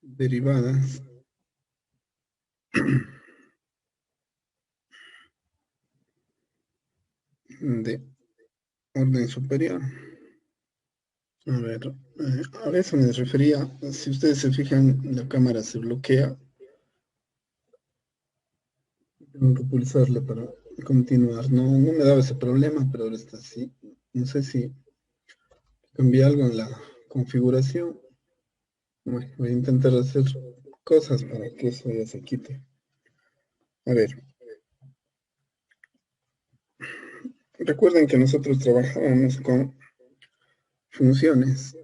derivadas de orden superior. A ver, a eso me refería. Si ustedes se fijan, la cámara se bloquea. Tengo que pulsarle para continuar. No me daba ese problema, pero ahora está así. No sé si cambié algo en la configuración. Bueno, voy a intentar hacer cosas para que eso ya se quite. A ver. Recuerden que nosotros trabajábamos con funciones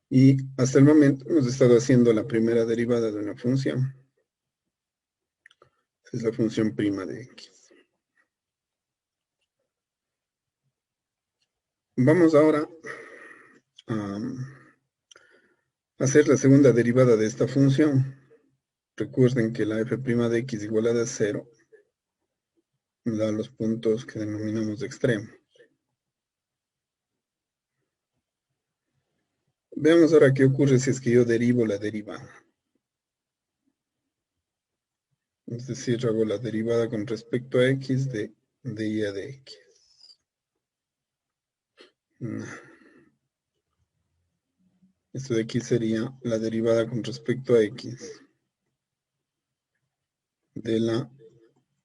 y hasta el momento hemos estado haciendo la primera derivada de una función. Es la función prima de x. Vamos ahora a hacer la segunda derivada de esta función. Recuerden que la f' de x igualada a 0 da los puntos que denominamos de extremo. Veamos ahora qué ocurre si es que yo derivo la derivada. Es decir, hago la derivada con respecto a x de y a de x. Esto de aquí sería la derivada con respecto a x de la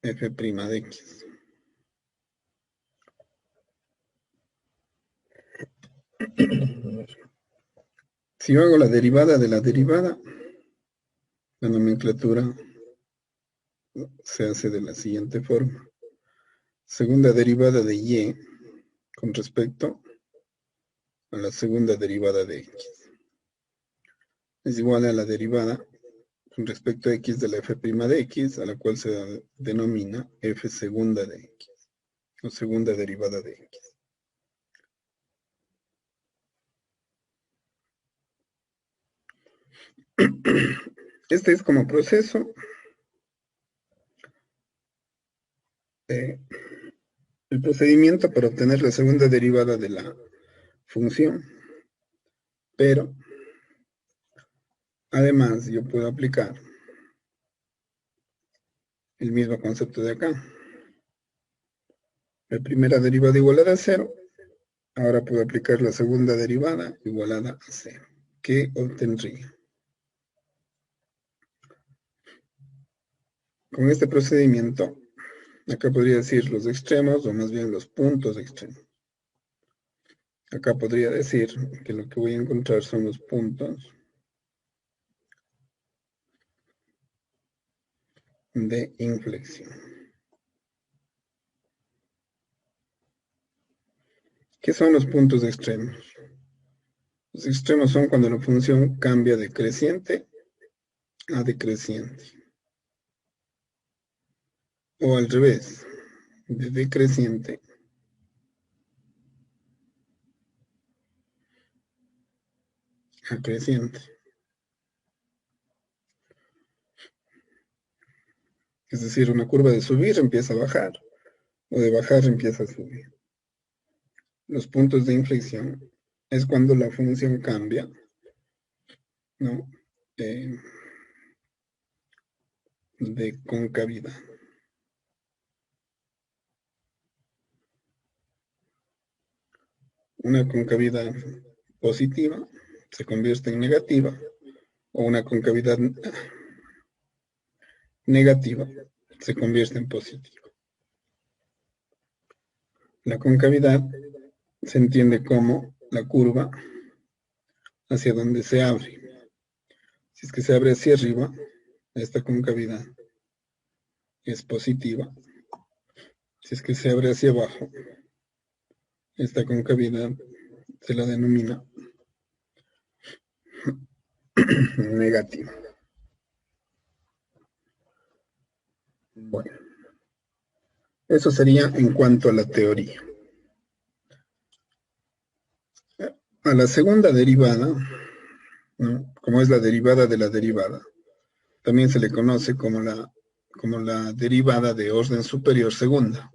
f' de x. Si yo hago la derivada de la derivada, la nomenclatura se hace de la siguiente forma. Segunda derivada de y con respecto a la segunda derivada de x es igual a la derivada con respecto a x de la f' de x, a la cual se denomina f segunda de x, o segunda derivada de x. Este es como proceso el procedimiento para obtener la segunda derivada de la función, pero además yo puedo aplicar el mismo concepto de acá. La primera derivada igualada a 0, ahora puedo aplicar la segunda derivada igualada a 0. ¿Qué obtendría? Con este procedimiento, acá podría decir los extremos, o más bien los puntos extremos. Acá podría decir que lo que voy a encontrar son los puntos de inflexión. ¿Qué son los puntos extremos? Los extremos son cuando la función cambia de creciente a decreciente. O al revés, de decreciente a creciente. Es decir, una curva de subir empieza a bajar, o de bajar empieza a subir. Los puntos de inflexión es cuando la función cambia, ¿no? De concavidad. Una concavidad positiva se convierte en negativa, o una concavidad negativa se convierte en positiva. La concavidad se entiende como la curva hacia donde se abre. Si es que se abre hacia arriba, esta concavidad es positiva. Si es que se abre hacia abajo, esta concavidad se la denomina negativa. Bueno, eso sería en cuanto a la teoría. A la segunda derivada, ¿no? Como es la derivada de la derivada, también se le conoce como la derivada de orden superior segunda,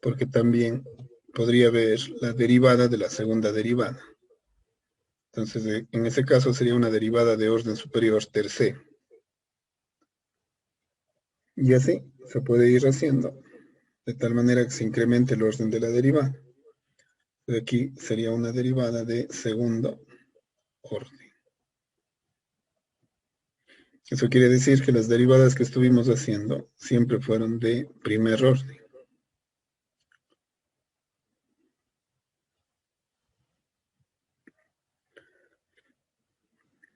porque también podría haber la derivada de la segunda derivada. Entonces, en ese caso sería una derivada de orden superior tercero. Y así se puede ir haciendo, de tal manera que se incremente el orden de la derivada. De aquí sería una derivada de segundo orden. Eso quiere decir que las derivadas que estuvimos haciendo siempre fueron de primer orden.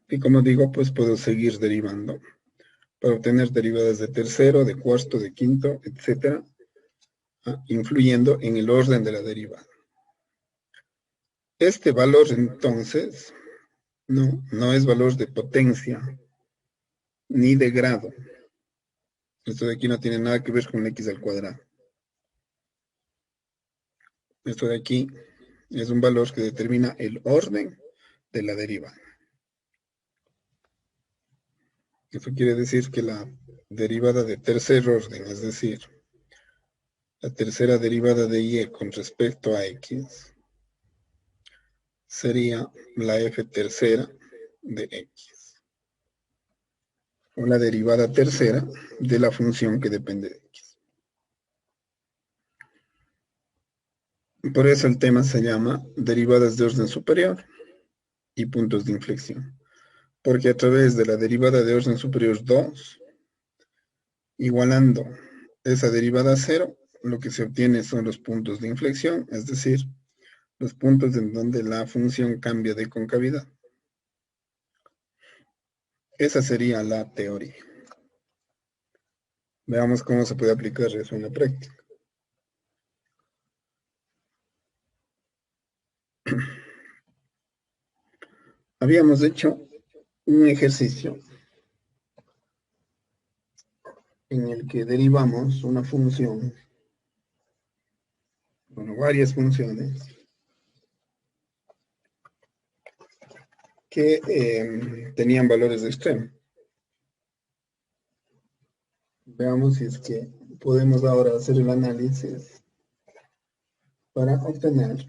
Y como digo, pues puedo seguir derivando para obtener derivadas de tercero, de cuarto, de quinto, etcétera, influyendo en el orden de la derivada. Este valor entonces no es valor de potencia ni de grado. Esto de aquí no tiene nada que ver con x al cuadrado. Esto de aquí es un valor que determina el orden de la derivada. Eso quiere decir que la derivada de tercer orden, es decir, la tercera derivada de y con respecto a x, sería la f tercera de x, o la derivada tercera de la función que depende de x. Por eso el tema se llama derivadas de orden superior y puntos de inflexión, porque a través de la derivada de orden superior 2, igualando esa derivada a cero, lo que se obtiene son los puntos de inflexión, es decir, los puntos en donde la función cambia de concavidad. Esa sería la teoría. Veamos cómo se puede aplicar eso en la práctica. Habíamos hecho un ejercicio en el que derivamos una función, bueno, varias funciones, que tenían valores de extremo. Veamos si es que podemos ahora hacer el análisis para obtener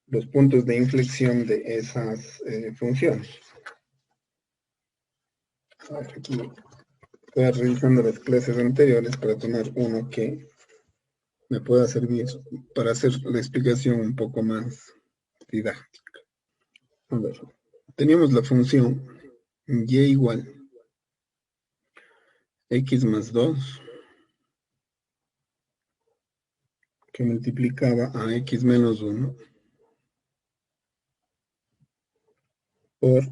los puntos de inflexión de esas funciones. A ver, aquí estoy revisando las clases anteriores para tomar uno que me pueda servir para hacer la explicación un poco más didáctica. A ver, teníamos la función y igual x más 2 que multiplicaba a x menos 1 por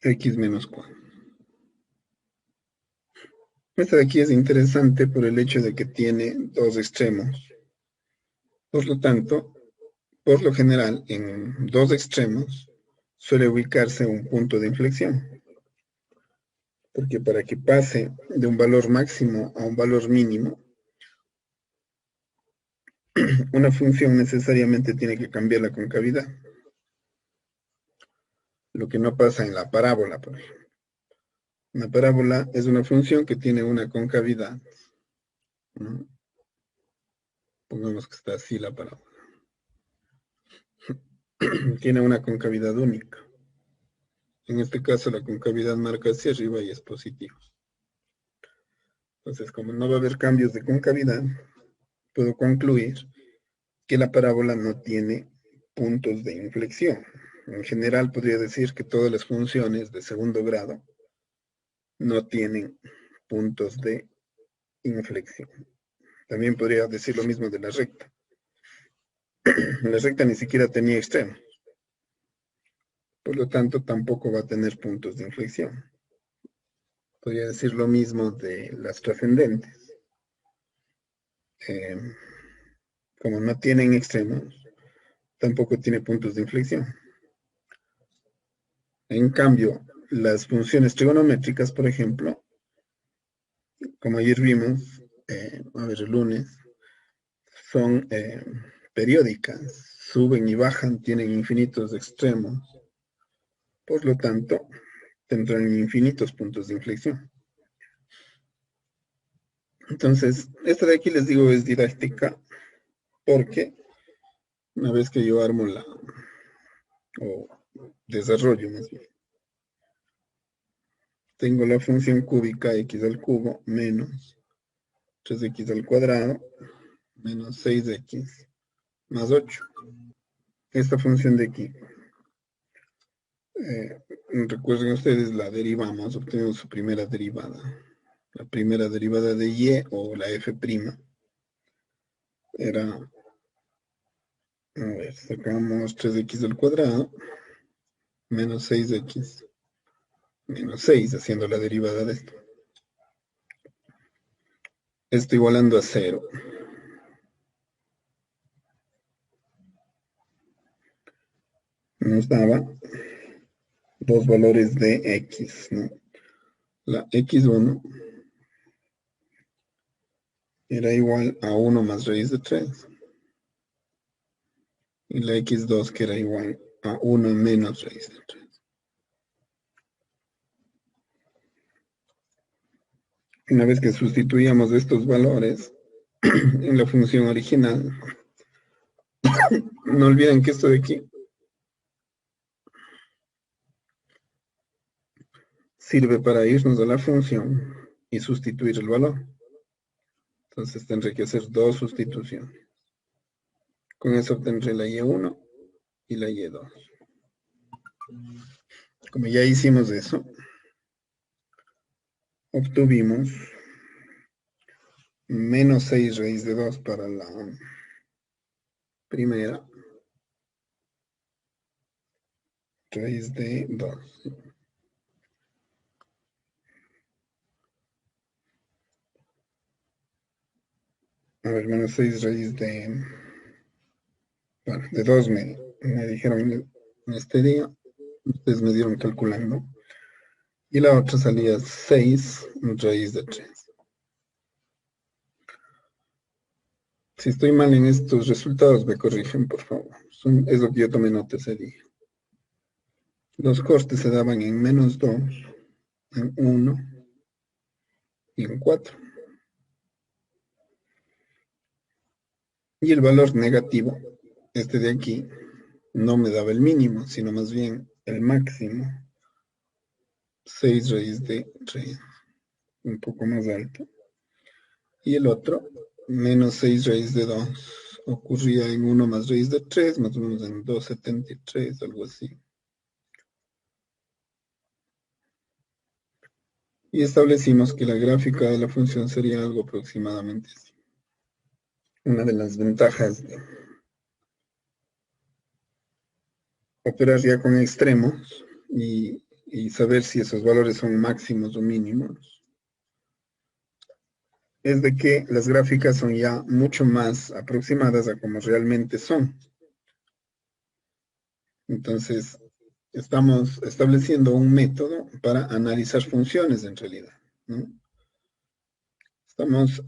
x menos 4. Esta de aquí es interesante por el hecho de que tiene dos extremos. Por lo tanto, por lo general, en dos extremos suele ubicarse un punto de inflexión. Porque para que pase de un valor máximo a un valor mínimo, una función necesariamente tiene que cambiar la concavidad. Lo que no pasa en la parábola, por ejemplo. Una parábola es una función que tiene una concavidad, ¿no? Pongamos que está así la parábola. Tiene una concavidad única. En este caso la concavidad marca hacia arriba y es positivo. Entonces, como no va a haber cambios de concavidad, puedo concluir que la parábola no tiene puntos de inflexión. En general podría decir que todas las funciones de segundo grado no tienen puntos de inflexión. También podría decir lo mismo de la recta. La recta ni siquiera tenía extremos. Por lo tanto, tampoco va a tener puntos de inflexión. Podría decir lo mismo de las trascendentes. Como no tienen extremos, tampoco tiene puntos de inflexión. En cambio, las funciones trigonométricas, por ejemplo, como ayer vimos, a ver, el lunes, son periódicas, suben y bajan, tienen infinitos extremos, por lo tanto, tendrán infinitos puntos de inflexión. Entonces, esta de aquí les digo es didáctica, porque Una vez que yo armo o desarrollo más bien, tengo la función cúbica x al cubo menos 3x al cuadrado menos 6x más 8. Esta función de aquí, recuerden ustedes, la derivamos, obtenemos su primera derivada. La primera derivada de y o la f' era, a ver, sacamos 3x al cuadrado menos 6x menos 6, haciendo la derivada de esto. Esto igualando a 0. Nos daba dos valores de x, ¿no? La x1 era igual a 1 más raíz de 3. Y la x2 que era igual a 1 menos raíz de 3. Una vez que sustituíamos estos valores en la función original, no olviden que esto de aquí sirve para irnos a la función y sustituir el valor. Entonces tendré que hacer dos sustituciones. Con eso obtendré la y1 y la y2. Como ya hicimos eso, obtuvimos menos 6 raíz de 2 para la primera, raíz de 2. A ver, menos 6 raíz de... Bueno, de 2 me dijeron en este día. Ustedes me dieron calculando. Y la otra salía 6 raíz de 3. Si estoy mal en estos resultados, me corrigen, por favor. Es lo que yo tomé nota ese día. Los costes se daban en menos 2, en 1 y en 4. Y el valor negativo, este de aquí, no me daba el mínimo, sino más bien el máximo. 6 raíz de 3, un poco más alto. Y el otro, menos 6 raíz de 2, ocurría en 1 más raíz de 3, más o menos en 2,73, algo así. Y establecimos que la gráfica de la función sería algo aproximadamente así. Una de las ventajas de operar ya con extremos y saber si esos valores son máximos o mínimos es de que las gráficas son ya mucho más aproximadas a como realmente son. Entonces, estamos estableciendo un método para analizar funciones en realidad, ¿no? Estamos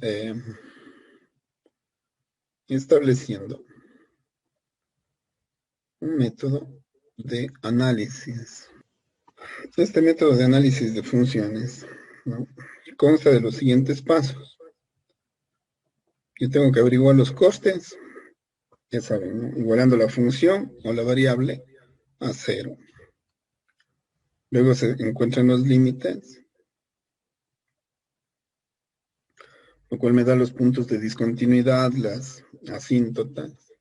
estableciendo un método de análisis. Este método de análisis de funciones, ¿no?, consta de los siguientes pasos. Yo tengo que averiguar los costes, ya saben, ¿no?, igualando la función o la variable a 0. Luego se encuentran los límites, lo cual me da los puntos de discontinuidad, las asíntotas.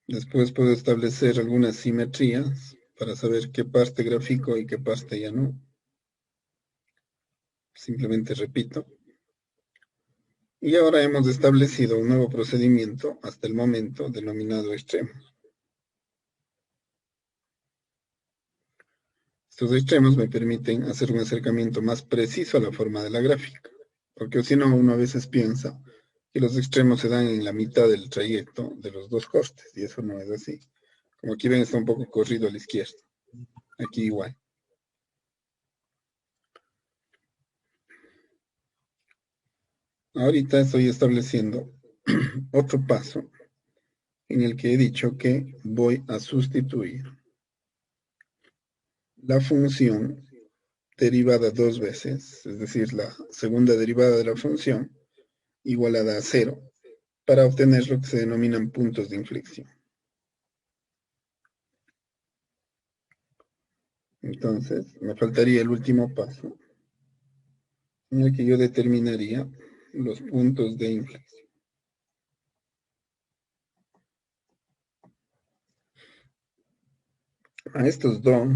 Después puedo establecer algunas simetrías para saber qué parte grafico y qué parte ya no. Simplemente repito. Y ahora hemos establecido un nuevo procedimiento hasta el momento denominado extremos. Estos extremos me permiten hacer un acercamiento más preciso a la forma de la gráfica, porque si no, uno a veces piensa que los extremos se dan en la mitad del trayecto de los dos costes, y eso no es así. Como aquí ven, está un poco corrido a la izquierda. Aquí igual. Ahorita estoy estableciendo otro paso en el que he dicho que voy a sustituir la función derivada dos veces, es decir, la segunda derivada de la función igualada a 0, para obtener lo que se denominan puntos de inflexión. Entonces, me faltaría el último paso, en el que yo determinaría los puntos de inflexión. A estos dos,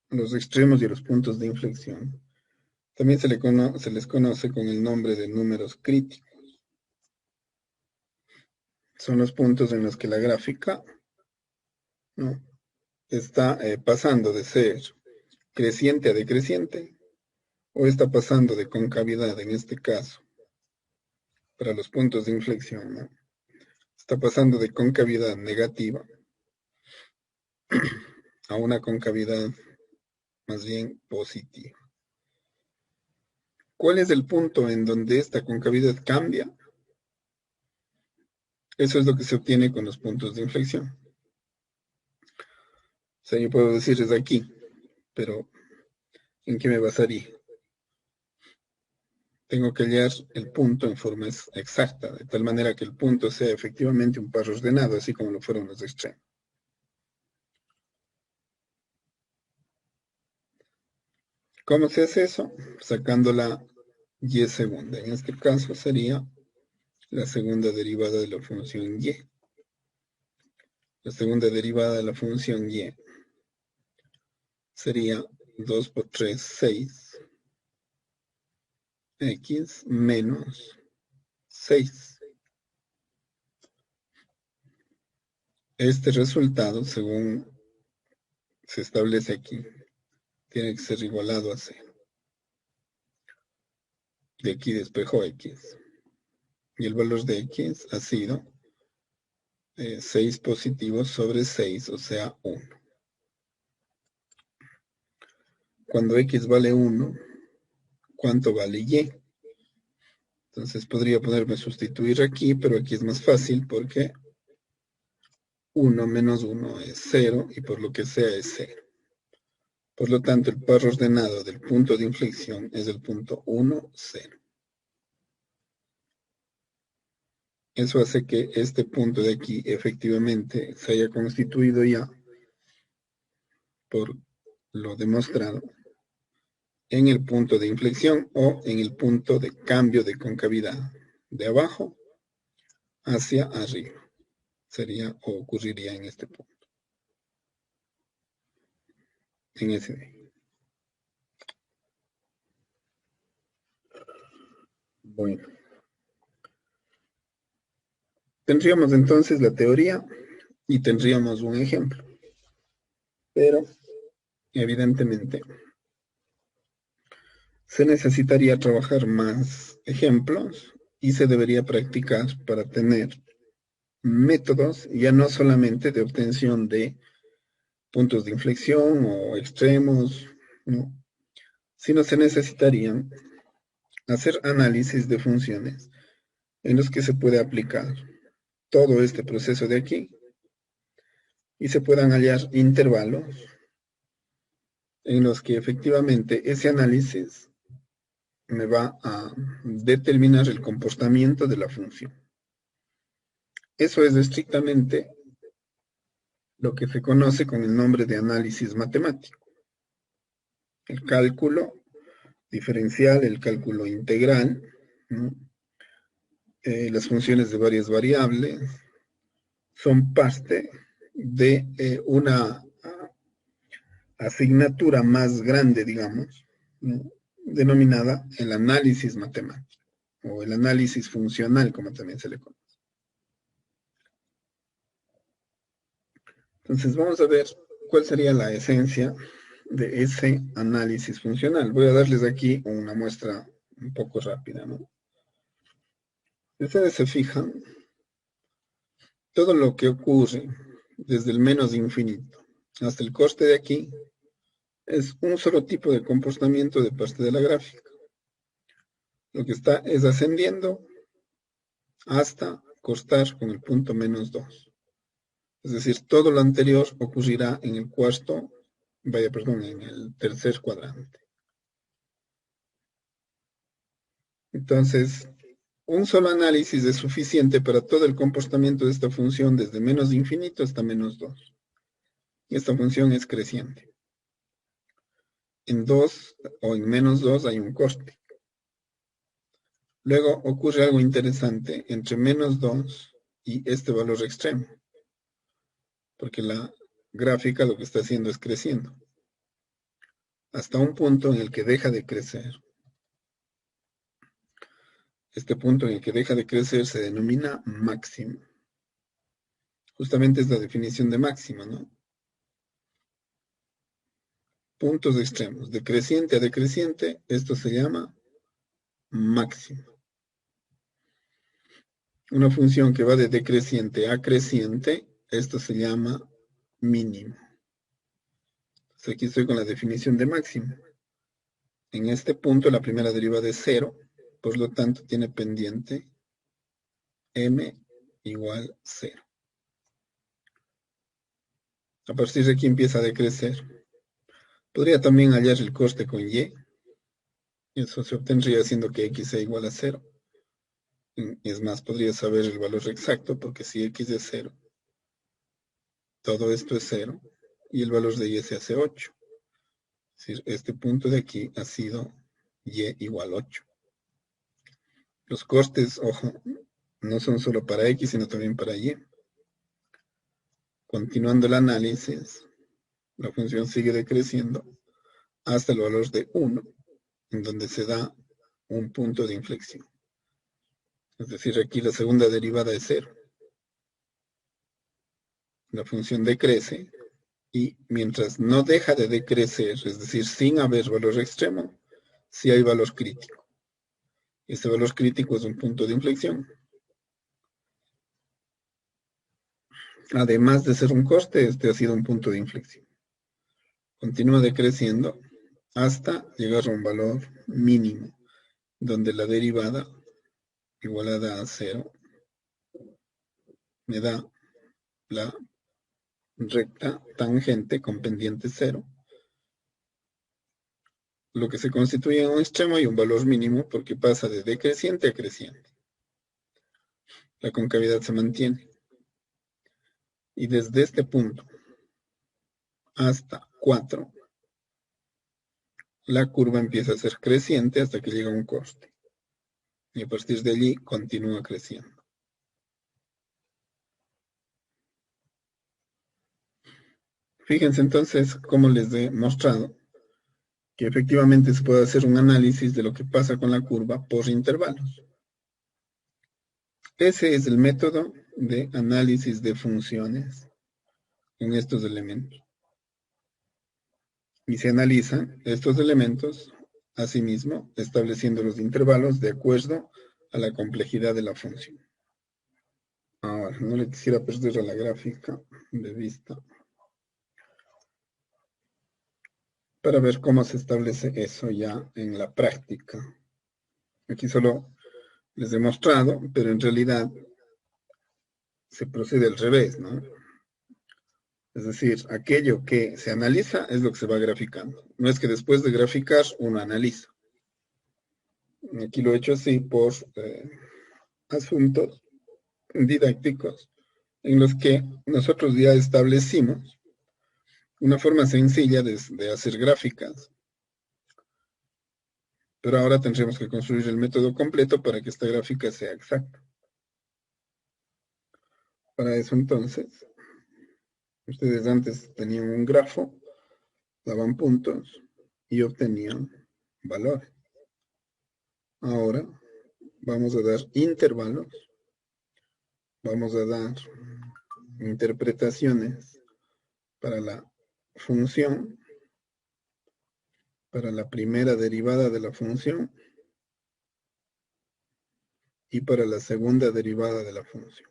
los extremos y los puntos de inflexión, también se les conoce con el nombre de números críticos. Son los puntos en los que la gráfica, ¿no?, está pasando de ser creciente a decreciente, o está pasando de concavidad, en este caso, para los puntos de inflexión, ¿no?, está pasando de concavidad negativa a una concavidad más bien positiva. ¿Cuál es el punto en donde esta concavidad cambia? Eso es lo que se obtiene con los puntos de inflexión. O sea, yo puedo decir es aquí, pero ¿en qué me basaría? Tengo que hallar el punto en forma exacta, de tal manera que el punto sea efectivamente un par ordenado, así como lo fueron los extremos. ¿Cómo se hace eso? Sacando la y segunda. En este caso sería la segunda derivada de la función y. La segunda derivada de la función y sería 2 por 3, 6, x menos 6. Este resultado, según se establece aquí, tiene que ser igualado a 0. De aquí despejo x. Y el valor de x ha sido 6 positivos sobre 6, o sea, 1. Cuando x vale 1, ¿cuánto vale y? Entonces podría ponerme sustituir aquí, pero aquí es más fácil porque 1 menos 1 es 0 y por lo que sea es 0. Por lo tanto, el par ordenado del punto de inflexión es el punto 1, 0. Eso hace que este punto de aquí efectivamente se haya constituido ya, por lo demostrado, en el punto de inflexión o en el punto de cambio de concavidad, de abajo hacia arriba. Sería o ocurriría en este punto, en ese de ahí. Bueno, tendríamos entonces la teoría y tendríamos un ejemplo, pero evidentemente se necesitaría trabajar más ejemplos y se debería practicar para tener métodos ya no solamente de obtención de puntos de inflexión o extremos, ¿no?, sino se necesitarían hacer análisis de funciones en los que se puede aplicar todo este proceso de aquí y se puedan hallar intervalos en los que efectivamente ese análisis me va a determinar el comportamiento de la función. Eso es estrictamente lo que se conoce con el nombre de análisis matemático. El cálculo diferencial, el cálculo integral, ¿no?, las funciones de varias variables, son parte de una asignatura más grande, digamos, ¿no?, denominada el análisis matemático o el análisis funcional, como también se le conoce. Entonces vamos a ver cuál sería la esencia de ese análisis funcional. Voy a darles aquí una muestra un poco rápida, ¿no? Si ustedes se fijan, todo lo que ocurre desde el menos infinito hasta el corte de aquí es un solo tipo de comportamiento de parte de la gráfica. Lo que está es ascendiendo hasta cortar con el punto menos 2. Es decir, todo lo anterior ocurrirá en el en el tercer cuadrante. Entonces, Un solo análisis es suficiente para todo el comportamiento de esta función desde menos infinito hasta menos 2. Y esta función es creciente. En 2 o en menos 2 hay un corte. Luego ocurre algo interesante entre menos 2 y este valor extremo, porque la gráfica lo que está haciendo es creciendo, hasta un punto en el que deja de crecer. Este punto en el que deja de crecer se denomina máximo. Justamente es la definición de máximo, ¿no? Puntos extremos, decreciente a decreciente, esto se llama máximo. Una función que va de decreciente a creciente, esto se llama mínimo. Entonces aquí estoy con la definición de máximo. En este punto la primera derivada es 0, por lo tanto tiene pendiente m igual 0. A partir de aquí empieza a decrecer. Podría también hallar el coste con y. Eso se obtendría haciendo que x sea igual a 0. Es más, podría saber el valor exacto, porque si x es 0, todo esto es 0, y el valor de y se hace 8. Es decir, este punto de aquí ha sido y igual 8. Los costes, ojo, no son solo para x, sino también para y. Continuando el análisis, la función sigue decreciendo hasta el valor de 1, en donde se da un punto de inflexión. Es decir, aquí la segunda derivada es 0. La función decrece y mientras no deja de decrecer, es decir, sin haber valor extremo, sí hay valor crítico. Este valor crítico es un punto de inflexión. Además de ser un coste, este ha sido un punto de inflexión. Continúa decreciendo hasta llegar a un valor mínimo, donde la derivada igualada a 0 me da la recta tangente con pendiente 0, lo que se constituye en un extremo y un valor mínimo porque pasa de decreciente a creciente. La concavidad se mantiene. Y desde este punto hasta 4, la curva empieza a ser creciente hasta que llega a un coste. Y a partir de allí continúa creciendo. Fíjense entonces cómo les he mostrado que efectivamente se puede hacer un análisis de lo que pasa con la curva por intervalos. Ese es el método de análisis de funciones en estos elementos. Y se analizan estos elementos asimismo, estableciendo los intervalos de acuerdo a la complejidad de la función. Ahora, no le quisiera perder a la gráfica de vista para ver cómo se establece eso ya en la práctica. Aquí solo les he mostrado, pero en realidad se procede al revés, ¿no? Es decir, aquello que se analiza es lo que se va graficando. No es que después de graficar uno analiza. Aquí lo he hecho así por asuntos didácticos en los que nosotros ya establecimos una forma sencilla de hacer gráficas. Pero ahora tendremos que construir el método completo para que esta gráfica sea exacta. Para eso entonces, ustedes antes tenían un grafo, daban puntos y obtenían valores. Ahora vamos a dar intervalos, vamos a dar interpretaciones para la función, para la primera derivada de la función y para la segunda derivada de la función.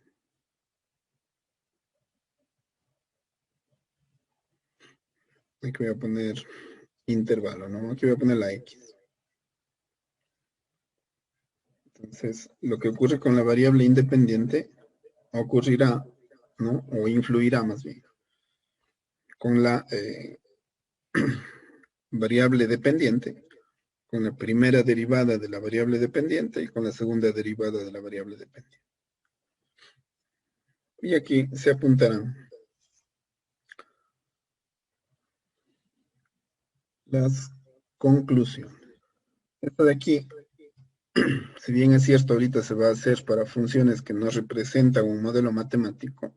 Aquí voy a poner intervalo, ¿no? Aquí voy a poner la X. Entonces, lo que ocurre con la variable independiente ocurrirá, ¿no? O influirá más bien, con la variable dependiente con la primera derivada de la variable dependiente y con la segunda derivada de la variable dependiente. Y aquí se apuntarán las conclusiones. Esto de aquí, si bien es cierto, ahorita se va a hacer para funciones que no representan un modelo matemático,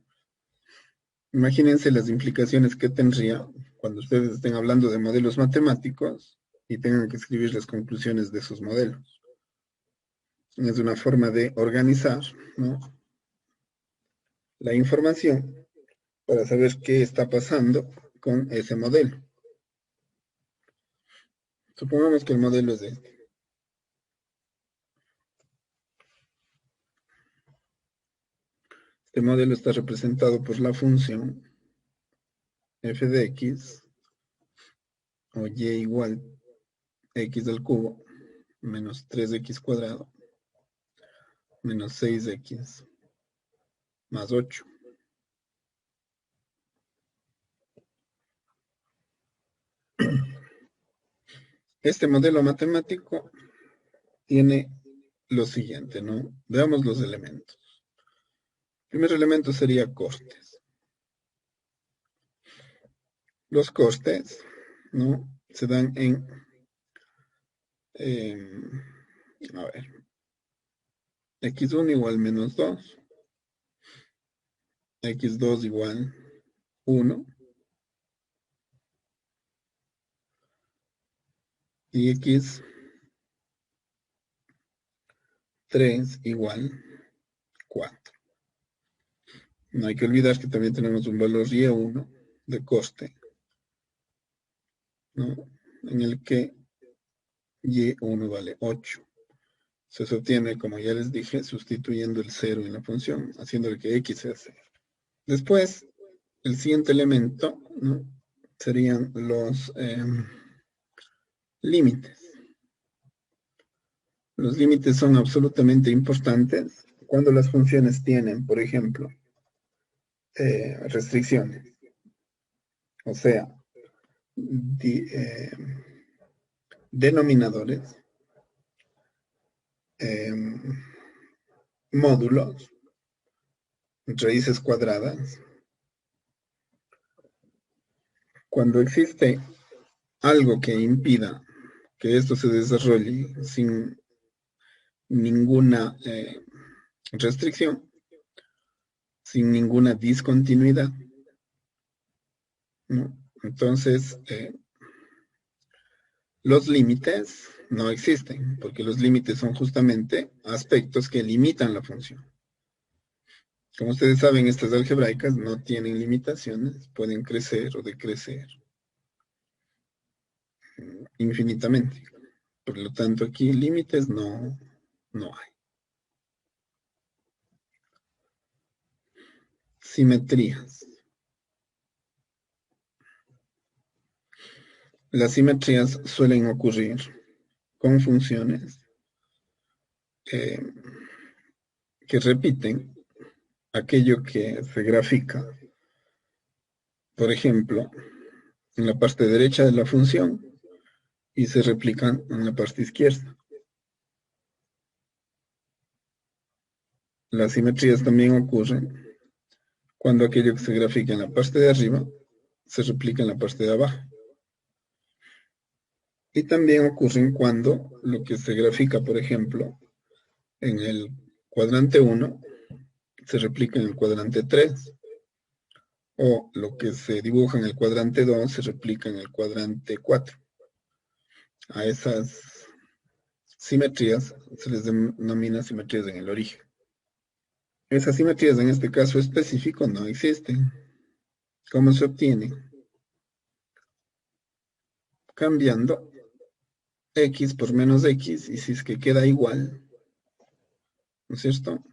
imagínense las implicaciones que tendría cuando ustedes estén hablando de modelos matemáticos y tengan que escribir las conclusiones de esos modelos. Es una forma de organizar, ¿no?, la información para saber qué está pasando con ese modelo. Supongamos que el modelo es este. Este modelo está representado por la función f de x, o y igual x al cubo menos 3x cuadrado menos 6x más 8. Este modelo matemático tiene lo siguiente, ¿no? Veamos los elementos. El primer elemento sería costes. Los costes, ¿no?, se dan en, a ver, x1 igual menos 2, x2 igual 1, y x3 igual 4. No hay que olvidar que también tenemos un valor y1 de coste, ¿no?, en el que y1 vale 8. Se obtiene, como ya les dije, sustituyendo el 0 en la función, haciendo que x sea 0. Después, el siguiente elemento, ¿no?, serían los límites. Los límites son absolutamente importantes cuando las funciones tienen, por ejemplo, restricciones. O sea, denominadores, módulos, raíces cuadradas. Cuando existe algo que impida que esto se desarrolle sin ninguna restricción, sin ninguna discontinuidad, ¿no?, entonces los límites no existen, porque los límites son justamente aspectos que limitan la función. Como ustedes saben, estas algebraicas no tienen limitaciones, pueden crecer o decrecer infinitamente. Por lo tanto, aquí límites no hay. Simetrías. Las simetrías suelen ocurrir con funciones que repiten aquello que se grafica, por ejemplo, en la parte derecha de la función y se replican en la parte izquierda. Las simetrías también ocurren cuando aquello que se grafica en la parte de arriba se replica en la parte de abajo. Y también ocurren cuando lo que se grafica, por ejemplo, en el cuadrante 1 se replica en el cuadrante 3. O lo que se dibuja en el cuadrante 2 se replica en el cuadrante 4. A esas simetrías se les denomina simetrías en el origen. Esas simetrías en este caso específico no existen. ¿Cómo se obtienen? Cambiando x por menos x, y si es que queda igual, ¿no es cierto?,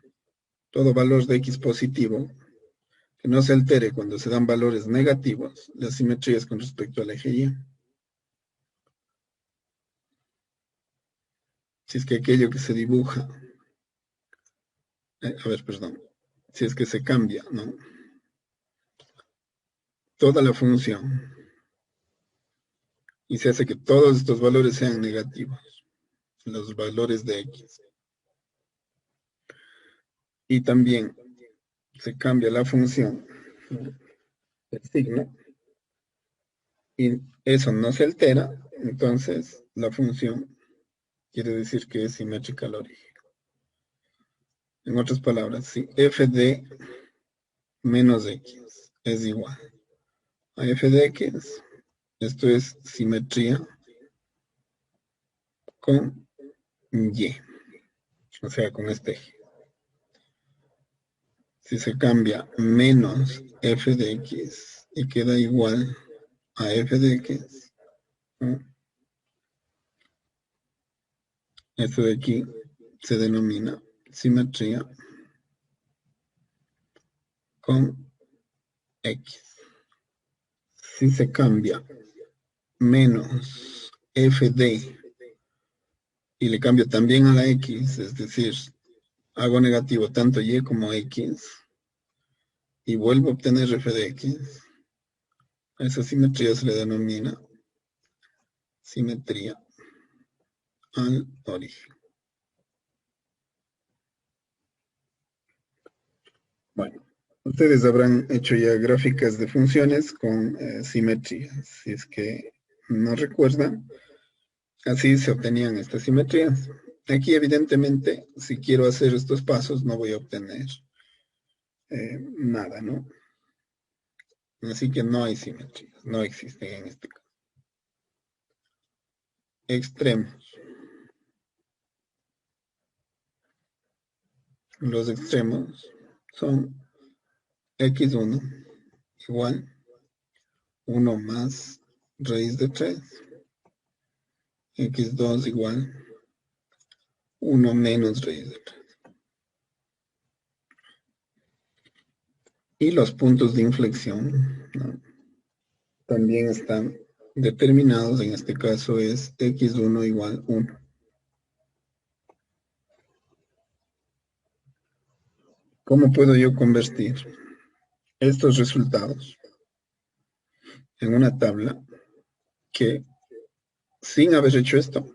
todo valor de x positivo que no se altere cuando se dan valores negativos, las simetrías con respecto al eje y. Si es que aquello que se dibuja, si es que se cambia, ¿no?, toda la función y se hace que todos estos valores sean negativos, los valores de x. Y también se cambia la función, el signo, y eso no se altera, entonces la función quiere decir que es simétrica al origen. En otras palabras, si f de menos x es igual a f de x, esto es simetría con y, o sea, con este eje. Si se cambia menos f de x y queda igual a f de x, ¿no? Esto de aquí se denomina simetría con x. Si se cambia menos f de y le cambio también a la x, es decir, hago negativo tanto y como x, y vuelvo a obtener f de x, a esa simetría se le denomina simetría al origen. Bueno, ustedes habrán hecho ya gráficas de funciones con simetría. Si es que no recuerdan, así se obtenían estas simetrías. Aquí, evidentemente, si quiero hacer estos pasos, no voy a obtener nada, ¿no? Así que no hay simetrías, no existen en este caso. Extremos. Los extremos son x1 igual 1 más raíz de 3, x2 igual 1 menos raíz de 3. Y los puntos de inflexión, ¿no? También están determinados, en este caso es x1 igual 1. ¿Cómo puedo yo convertir estos resultados en una tabla que, sin haber hecho esto,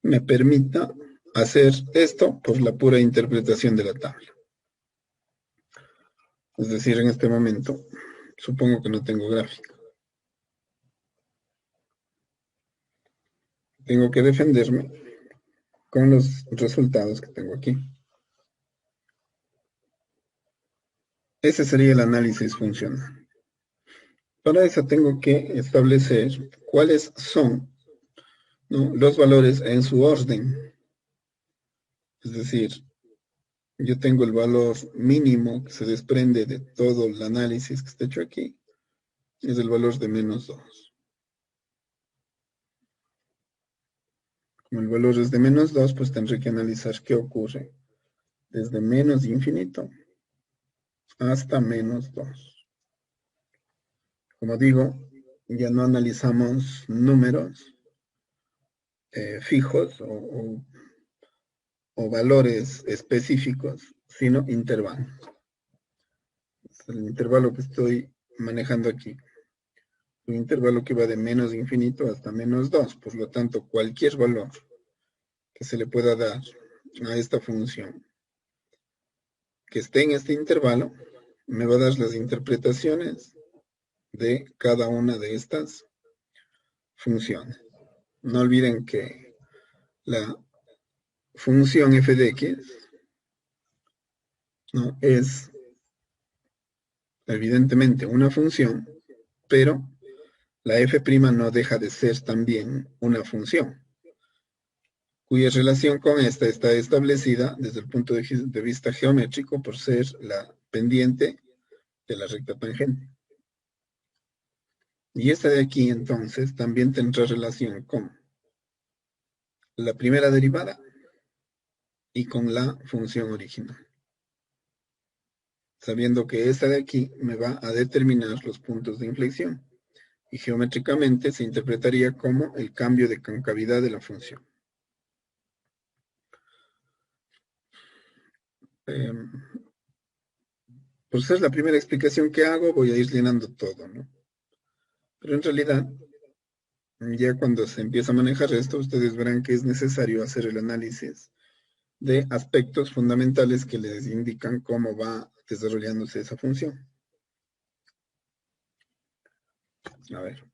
me permita hacer esto por la pura interpretación de la tabla? Es decir, en este momento, supongo que no tengo gráfica. Tengo que defenderme con los resultados que tengo aquí. Ese sería el análisis funcional. Para eso tengo que establecer cuáles son, ¿no?, los valores en su orden. Es decir, yo tengo el valor mínimo que se desprende de todo el análisis que está hecho aquí, es el valor de menos 2. Como el valor es de menos 2, pues tendré que analizar qué ocurre desde menos infinito hasta menos 2. Como digo, ya no analizamos números fijos o valores específicos, sino intervalos. El intervalo que estoy manejando aquí, un intervalo que va de menos infinito hasta menos 2. Por lo tanto, cualquier valor que se le pueda dar a esta función que esté en este intervalo, me va a dar las interpretaciones de cada una de estas funciones. No olviden que la función f de x, ¿no?, es evidentemente una función, pero la f' no deja de ser también una función, cuya relación con esta está establecida desde el punto de vista geométrico por ser la pendiente de la recta tangente. Y esta de aquí, entonces, también tendrá relación con la primera derivada y con la función original, sabiendo que esta de aquí me va a determinar los puntos de inflexión y geométricamente se interpretaría como el cambio de concavidad de la función. Pues esa es la primera explicación que hago, voy a ir llenando todo, ¿no? Pero en realidad Ya cuando se empieza a manejar esto, ustedes verán que es necesario hacer el análisis de aspectos fundamentales que les indican cómo va desarrollándose esa función. A ver.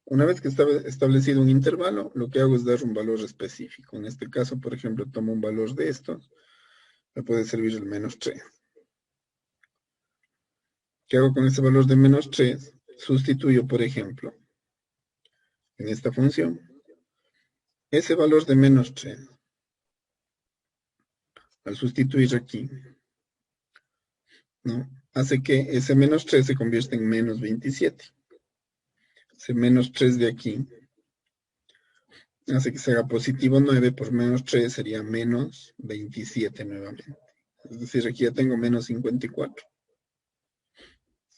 Una vez que está establecido un intervalo, lo que hago es dar un valor específico. En este caso, por ejemplo, tomo un valor de estos. Me puede servir el menos 3. ¿Qué hago con ese valor de menos 3? Sustituyo, por ejemplo, en esta función, ese valor de menos 3. Al sustituir aquí, ¿no? Hace que ese menos 3 se convierta en menos 27. Ese menos 3 de aquí hace que se haga positivo 9 por menos 3 sería menos 27 nuevamente. Es decir, aquí ya tengo menos 54.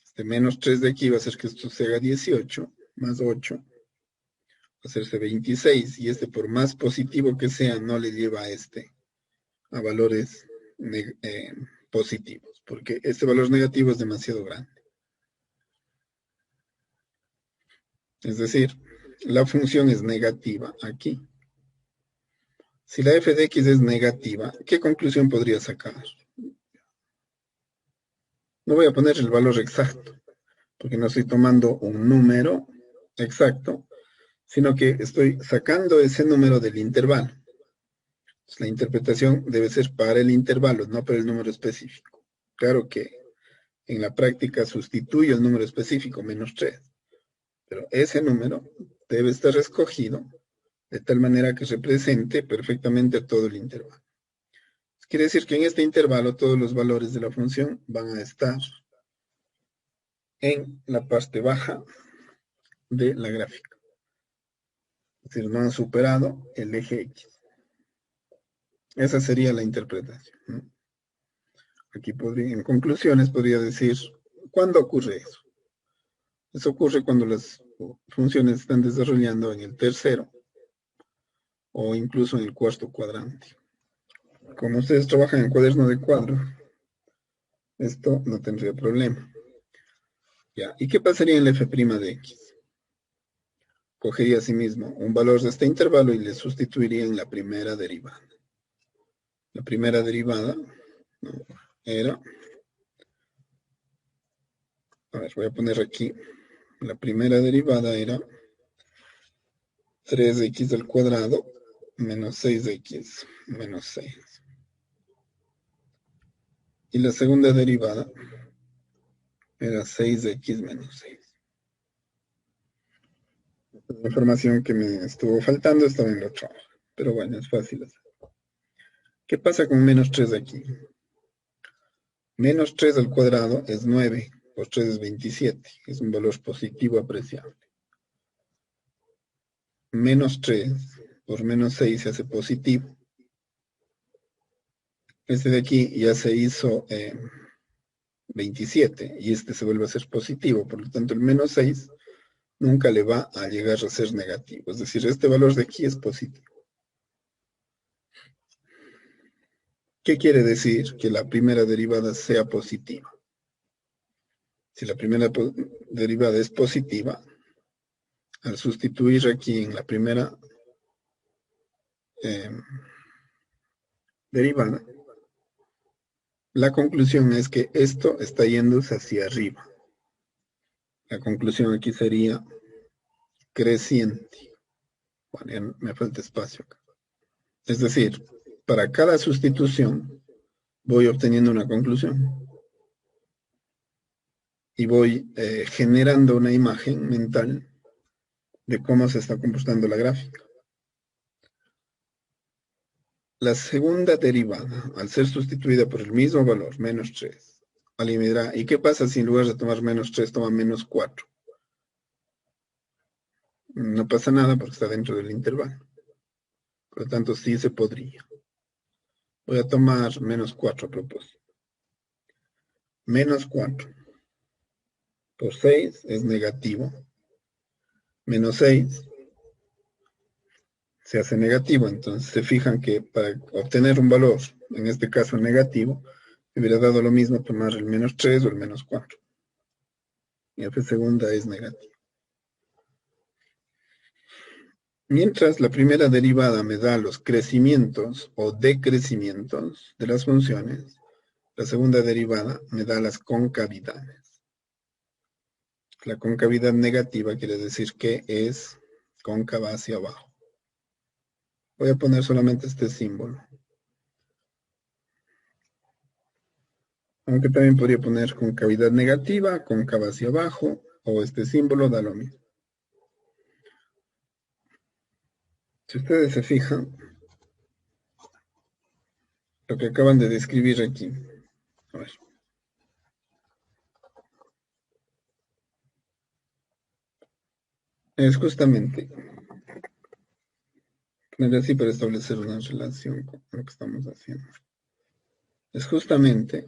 Este menos 3 de aquí va a hacer que esto se haga 18, más 8, va a hacerse 26, y este por más positivo que sea, no le lleva a este a valores positivos, porque este valor negativo es demasiado grande. Es decir, la función es negativa aquí. Si la f de x es negativa, ¿qué conclusión podría sacar? No voy a poner el valor exacto, porque no estoy tomando un número exacto, sino que estoy sacando ese número del intervalo. Entonces, la interpretación debe ser para el intervalo, no para el número específico. Claro que en la práctica sustituyo el número específico, menos 3, pero ese número debe estar escogido de tal manera que represente perfectamente todo el intervalo. Quiere decir que en este intervalo todos los valores de la función van a estar en la parte baja de la gráfica. Es decir, no han superado el eje X. Esa sería la interpretación, ¿no? Aquí en conclusiones podría decir, ¿cuándo ocurre eso? Eso ocurre cuando las funciones están desarrollando en el tercero o incluso en el cuarto cuadrante. Como ustedes trabajan en cuaderno de cuadro, esto no tendría problema. Ya. ¿Y qué pasaría en la f' de x? Cogería asimismo un valor de este intervalo y le sustituiría en la primera derivada. La primera derivada, ¿no?, era, a ver, voy a poner aquí, la primera derivada era 3x al cuadrado menos 6x menos 6. Y la segunda derivada era 6x menos 6. La información que me estuvo faltando estaba en la otra hoja, pero bueno, es fácil hacer. ¿Qué pasa con menos 3 de aquí? Menos 3 al cuadrado es 9, por 3 es 27, es un valor positivo apreciable. Menos 3 por menos 6 se hace positivo. Este de aquí ya se hizo 27 y este se vuelve a ser positivo, por lo tanto el menos 6 nunca le va a llegar a ser negativo, es decir, este valor de aquí es positivo. ¿Qué quiere decir? Que la primera derivada sea positiva. Si la primera derivada es positiva, al sustituir aquí en la primera derivada, la conclusión es que esto está yéndose hacia arriba. La conclusión aquí sería creciente. Bueno, ya me falta espacio acá. Es decir, para cada sustitución voy obteniendo una conclusión. Y voy generando una imagen mental de cómo se está comportando la gráfica. La segunda derivada, al ser sustituida por el mismo valor, menos 3, alguien me dirá, ¿y qué pasa si en lugar de tomar menos 3 toma menos 4? No pasa nada porque está dentro del intervalo. Por lo tanto, sí se podría. Voy a tomar menos 4 a propósito. Menos 4 por 6 es negativo. Menos 6 se hace negativo. Entonces se fijan que para obtener un valor, en este caso negativo, me hubiera dado lo mismo tomar el menos 3 o el menos 4. Y f segunda es negativa. Mientras la primera derivada me da los crecimientos o decrecimientos de las funciones, la segunda derivada me da las concavidades. La concavidad negativa quiere decir que es cóncava hacia abajo. Voy a poner solamente este símbolo. Aunque también podría poner concavidad negativa, cóncava hacia abajo, o este símbolo da lo mismo. Si ustedes se fijan, lo que acaban de describir aquí. A ver. Es justamente poner así para establecer una relación con lo que estamos haciendo. Es justamente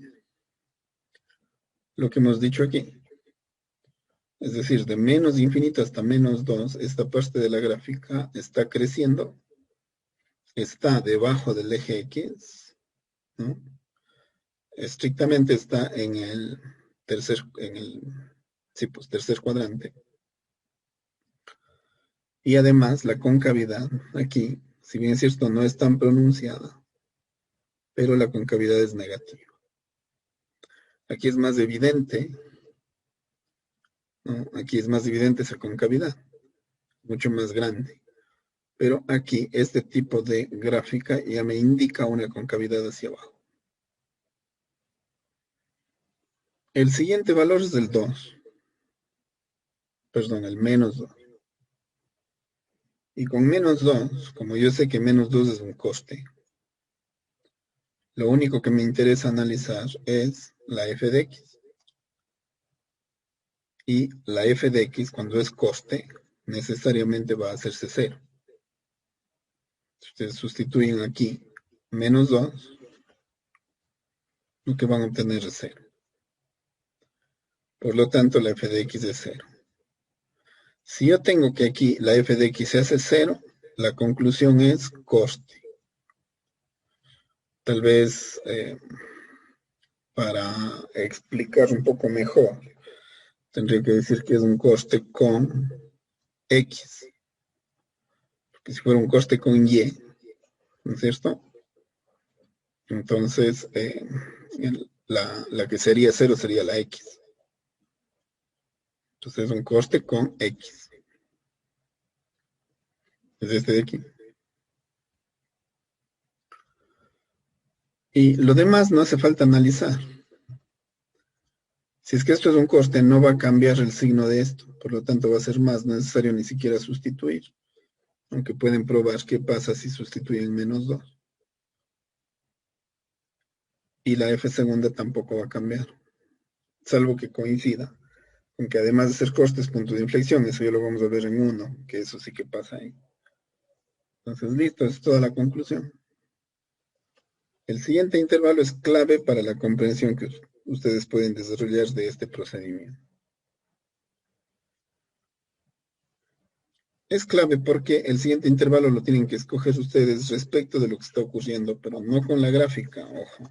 lo que hemos dicho aquí. Es decir, de menos infinito hasta menos 2, esta parte de la gráfica está creciendo, está debajo del eje X, ¿no? Estrictamente está en el tercer cuadrante. Y además la concavidad aquí, si bien es cierto, no es tan pronunciada, pero la concavidad es negativa. Aquí es más evidente, ¿no? Aquí es más evidente esa concavidad, mucho más grande. Pero aquí este tipo de gráfica ya me indica una concavidad hacia abajo. El siguiente valor es el 2. Perdón, el menos 2. Y con menos 2, como yo sé que menos 2 es un coste, lo único que me interesa analizar es la f de x. Y la f de x, cuando es coste, necesariamente va a hacerse 0. Ustedes sustituyen aquí menos 2, lo que van a obtener es 0. Por lo tanto, la f de x es 0. Si yo tengo que aquí la f de x se hace 0, la conclusión es coste. Tal vez para explicar un poco mejor, tendría que decir que es un coste con x. Porque si fuera un coste con y, ¿no es cierto? Entonces, la que sería 0 sería la x. Entonces es un coste con x. Es este de aquí. Y lo demás no hace falta analizar. Si es que esto es un coste, no va a cambiar el signo de esto. Por lo tanto, va a ser más necesario ni siquiera sustituir. Aunque pueden probar qué pasa si sustituyen menos 2. Y la f segunda tampoco va a cambiar. Salvo que coincida con que además de ser costes, punto de inflexión. Eso ya lo vamos a ver en 1, que eso sí que pasa ahí. Entonces, listo, es toda la conclusión. El siguiente intervalo es clave para la comprensión que ustedes pueden desarrollar de este procedimiento. Es clave porque el siguiente intervalo lo tienen que escoger ustedes respecto de lo que está ocurriendo, pero no con la gráfica, ojo.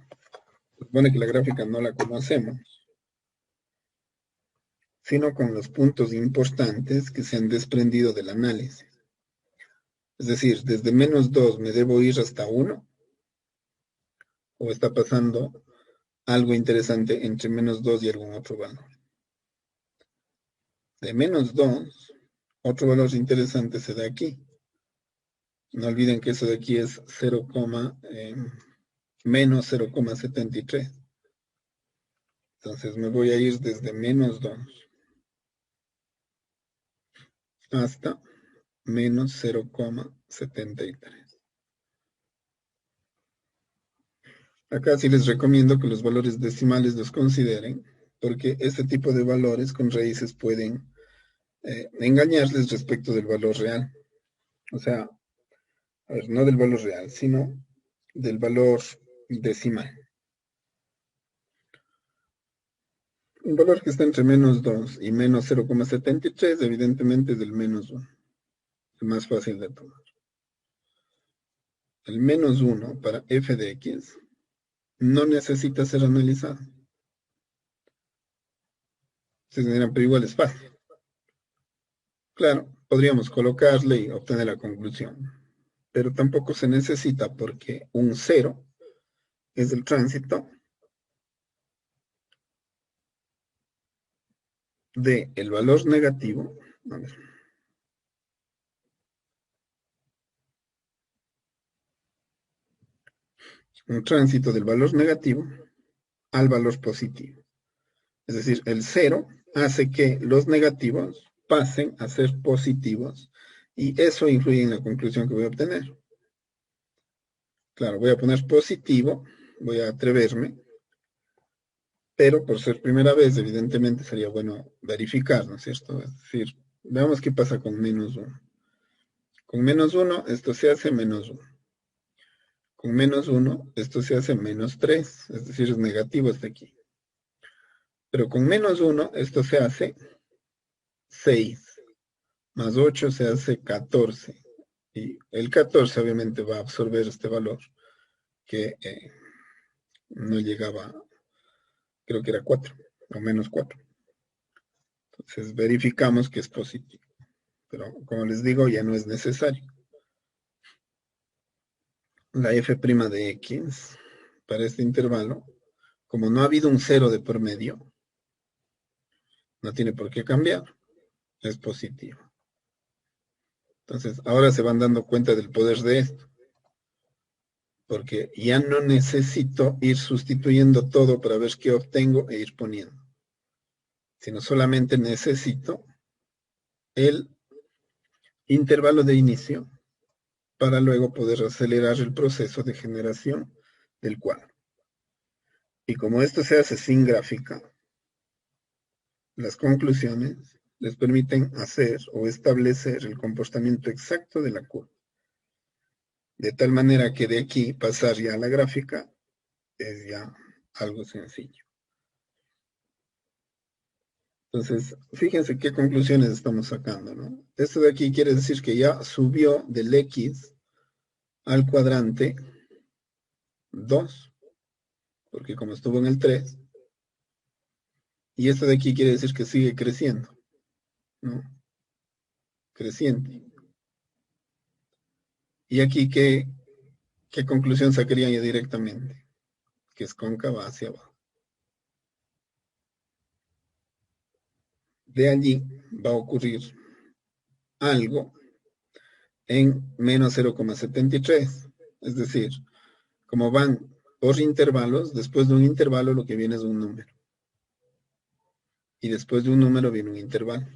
Se supone que la gráfica no la conocemos, sino con los puntos importantes que se han desprendido del análisis. Es decir, desde menos 2 me debo ir hasta 1, o está pasando algo interesante entre menos 2 y algún otro valor. De menos 2, otro valor interesante se da aquí. No olviden que eso de aquí es menos 0,73. Entonces me voy a ir desde menos 2 hasta menos 0,73. Acá sí les recomiendo que los valores decimales los consideren, porque este tipo de valores con raíces pueden engañarles respecto del valor real. O sea, a ver, no del valor real, sino del valor decimal. Un valor que está entre menos 2 y menos 0,73, evidentemente es del menos 1. El más fácil de tomar. El menos 1 para f de x no necesita ser analizado. Ustedes dirán, pero igual es fácil. Claro, podríamos colocarle y obtener la conclusión. Pero tampoco se necesita porque un 0 es el tránsito de el valor negativo, a ver, un tránsito del valor negativo al valor positivo. Es decir, el 0 hace que los negativos pasen a ser positivos y eso influye en la conclusión que voy a obtener. Claro, voy a poner positivo, voy a atreverme, pero por ser primera vez, evidentemente sería bueno verificar, ¿no es cierto? Es decir, veamos qué pasa con menos 1. Con menos 1, esto se hace menos 1. Con menos 1, esto se hace menos 3, es decir, es negativo hasta aquí. Pero con menos 1, esto se hace 6, más 8 se hace 14. Y el 14 obviamente va a absorber este valor, que no llegaba, creo que era 4, o menos 4. Entonces verificamos que es positivo. Pero como les digo, ya no es necesario. La f' de x para este intervalo, como no ha habido un 0 de por medio, no tiene por qué cambiar, es positivo. Entonces, ahora se van dando cuenta del poder de esto, porque ya no necesito ir sustituyendo todo para ver qué obtengo e ir poniendo, sino solamente necesito el intervalo de inicio para luego poder acelerar el proceso de generación del cuadro. Y como esto se hace sin gráfica, las conclusiones les permiten hacer o establecer el comportamiento exacto de la curva. De tal manera que de aquí pasar ya a la gráfica es ya algo sencillo. Entonces, fíjense qué conclusiones estamos sacando, ¿no? Esto de aquí quiere decir que ya subió del x al cuadrante 2, porque como estuvo en el 3, y esto de aquí quiere decir que sigue creciendo, ¿no? Creciente. Y aquí, ¿qué conclusión sacaría yo directamente? Que es cóncava hacia abajo. De allí va a ocurrir algo en menos 0,73. Es decir, como van por intervalos, después de un intervalo lo que viene es un número. Y después de un número viene un intervalo.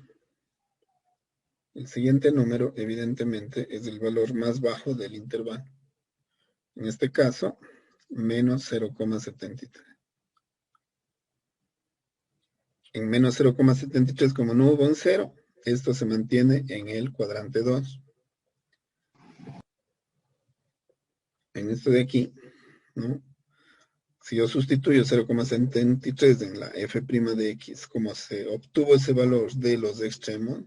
El siguiente número, evidentemente, es el valor más bajo del intervalo. En este caso, menos 0,73. En menos 0,73, como no hubo un 0, esto se mantiene en el cuadrante 2. En esto de aquí, ¿no? Si yo sustituyo 0,73 en la f' de x, como se obtuvo ese valor de los extremos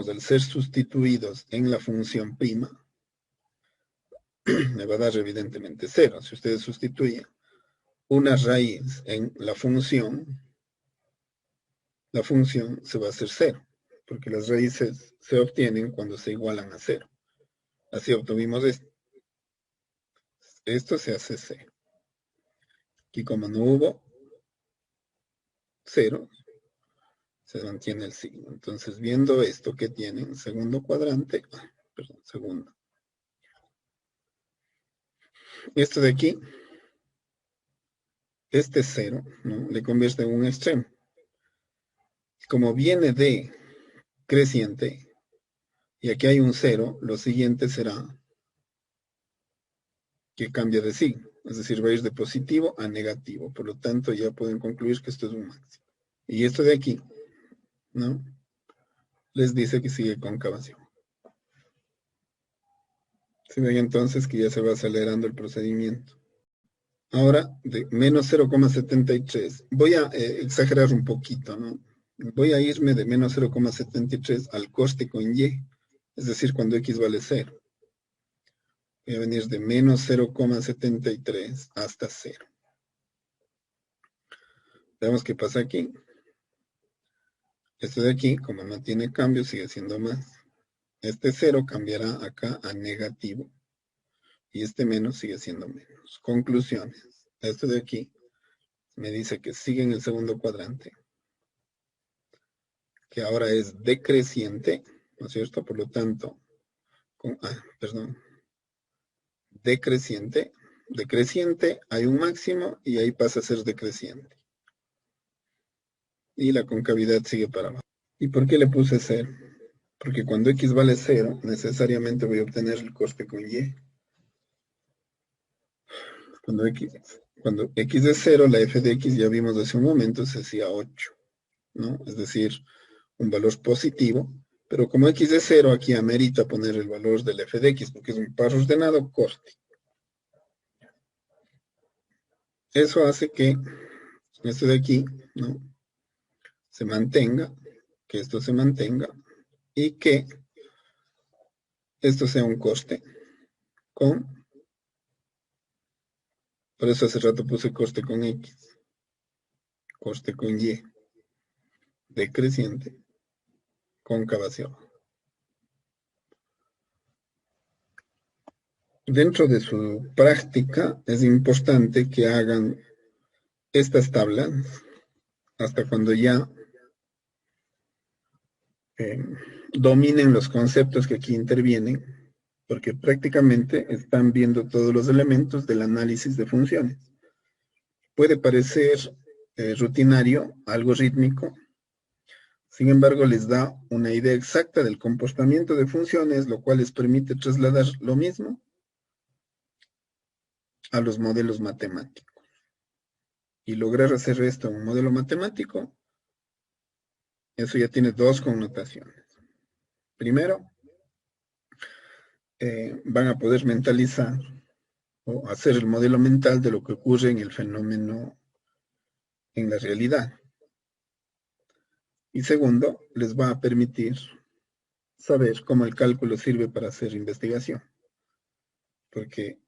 al ser sustituidos en la función prima, me va a dar evidentemente 0. Si ustedes sustituyen una raíz en la función se va a hacer 0, porque las raíces se obtienen cuando se igualan a 0. Así obtuvimos esto. Esto se hace 0. Y como no hubo 0, se mantiene el signo. Entonces, viendo esto que tienen, segundo cuadrante, segundo. Esto de aquí, este 0, ¿no? Le convierte en un extremo. Como viene de creciente, y aquí hay un 0, lo siguiente será que cambia de signo. Es decir, va a ir de positivo a negativo. Por lo tanto, ya pueden concluir que esto es un máximo. Y esto de aquí, ¿no? Les dice que sigue concavación. Se ven entonces que ya se va acelerando el procedimiento. Ahora, de menos 0,73. Voy a exagerar un poquito, ¿no? Voy a irme de menos 0,73 al coste con y, es decir, cuando x vale 0. Voy a venir de menos 0,73 hasta 0. Veamos qué pasa aquí. Esto de aquí, como no tiene cambio, sigue siendo más. Este 0 cambiará acá a negativo. Y este menos sigue siendo menos. Conclusiones. Esto de aquí me dice que sigue en el segundo cuadrante, que ahora es decreciente, ¿no es cierto? Por lo tanto, decreciente. Decreciente, hay un máximo y ahí pasa a ser decreciente. Y la concavidad sigue para abajo. ¿Y por qué le puse 0? Porque cuando x vale 0, necesariamente voy a obtener el coste con y. Cuando x es 0, la f de x ya vimos hace un momento, se hacía 8, ¿no? Es decir, un valor positivo, pero como x es 0, aquí amerita poner el valor del f de x, porque es un par ordenado corte. Eso hace que esto de aquí, ¿no?, se mantenga, que esto se mantenga, y que esto sea un coste por eso hace rato puse coste con x, coste con y, decreciente, cóncava hacia abajo. Dentro de su práctica es importante que hagan estas tablas hasta cuando ya dominen los conceptos que aquí intervienen, porque prácticamente están viendo todos los elementos del análisis de funciones. Puede parecer rutinario, algo rítmico, sin embargo les da una idea exacta del comportamiento de funciones, lo cual les permite trasladar lo mismo a los modelos matemáticos. Y lograr hacer esto en un modelo matemático, eso ya tiene dos connotaciones. Primero, van a poder mentalizar o hacer el modelo mental de lo que ocurre en el fenómeno en la realidad. Y segundo, les va a permitir saber cómo el cálculo sirve para hacer investigación. Porque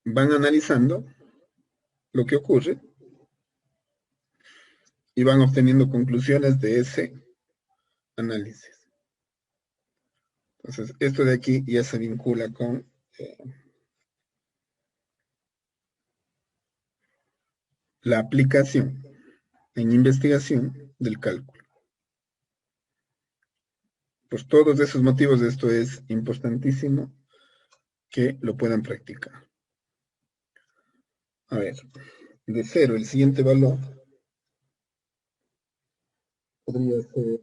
van analizando lo que ocurre y van obteniendo conclusiones de ese análisis. Entonces, esto de aquí ya se vincula con la aplicación en investigación del cálculo. Por todos esos motivos, esto es importantísimo que lo puedan practicar. A ver, de 0, el siguiente valor podría ser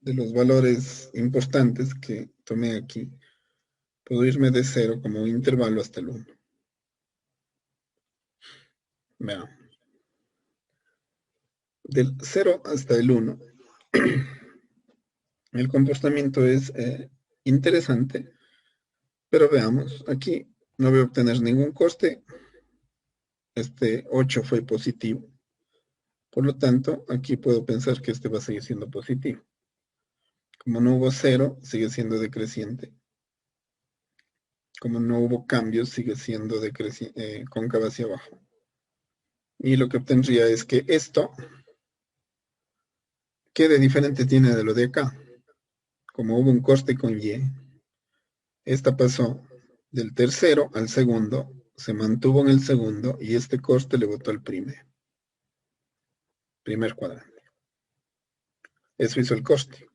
de los valores importantes que tomé aquí. Puedo irme de 0 como un intervalo hasta el 1. Veamos. Del 0 hasta el 1, el comportamiento es interesante, pero veamos, aquí no voy a obtener ningún coste. Este 8 fue positivo. Por lo tanto, aquí puedo pensar que este va a seguir siendo positivo. Como no hubo 0, sigue siendo decreciente. Como no hubo cambios, sigue siendo cóncava hacia abajo. Y lo que obtendría es que esto, ¿qué de diferente tiene de lo de acá? Como hubo un coste con y, esta pasó del tercero al segundo, se mantuvo en el segundo y este coste le botó al primer cuadrante. Eso hizo el coste.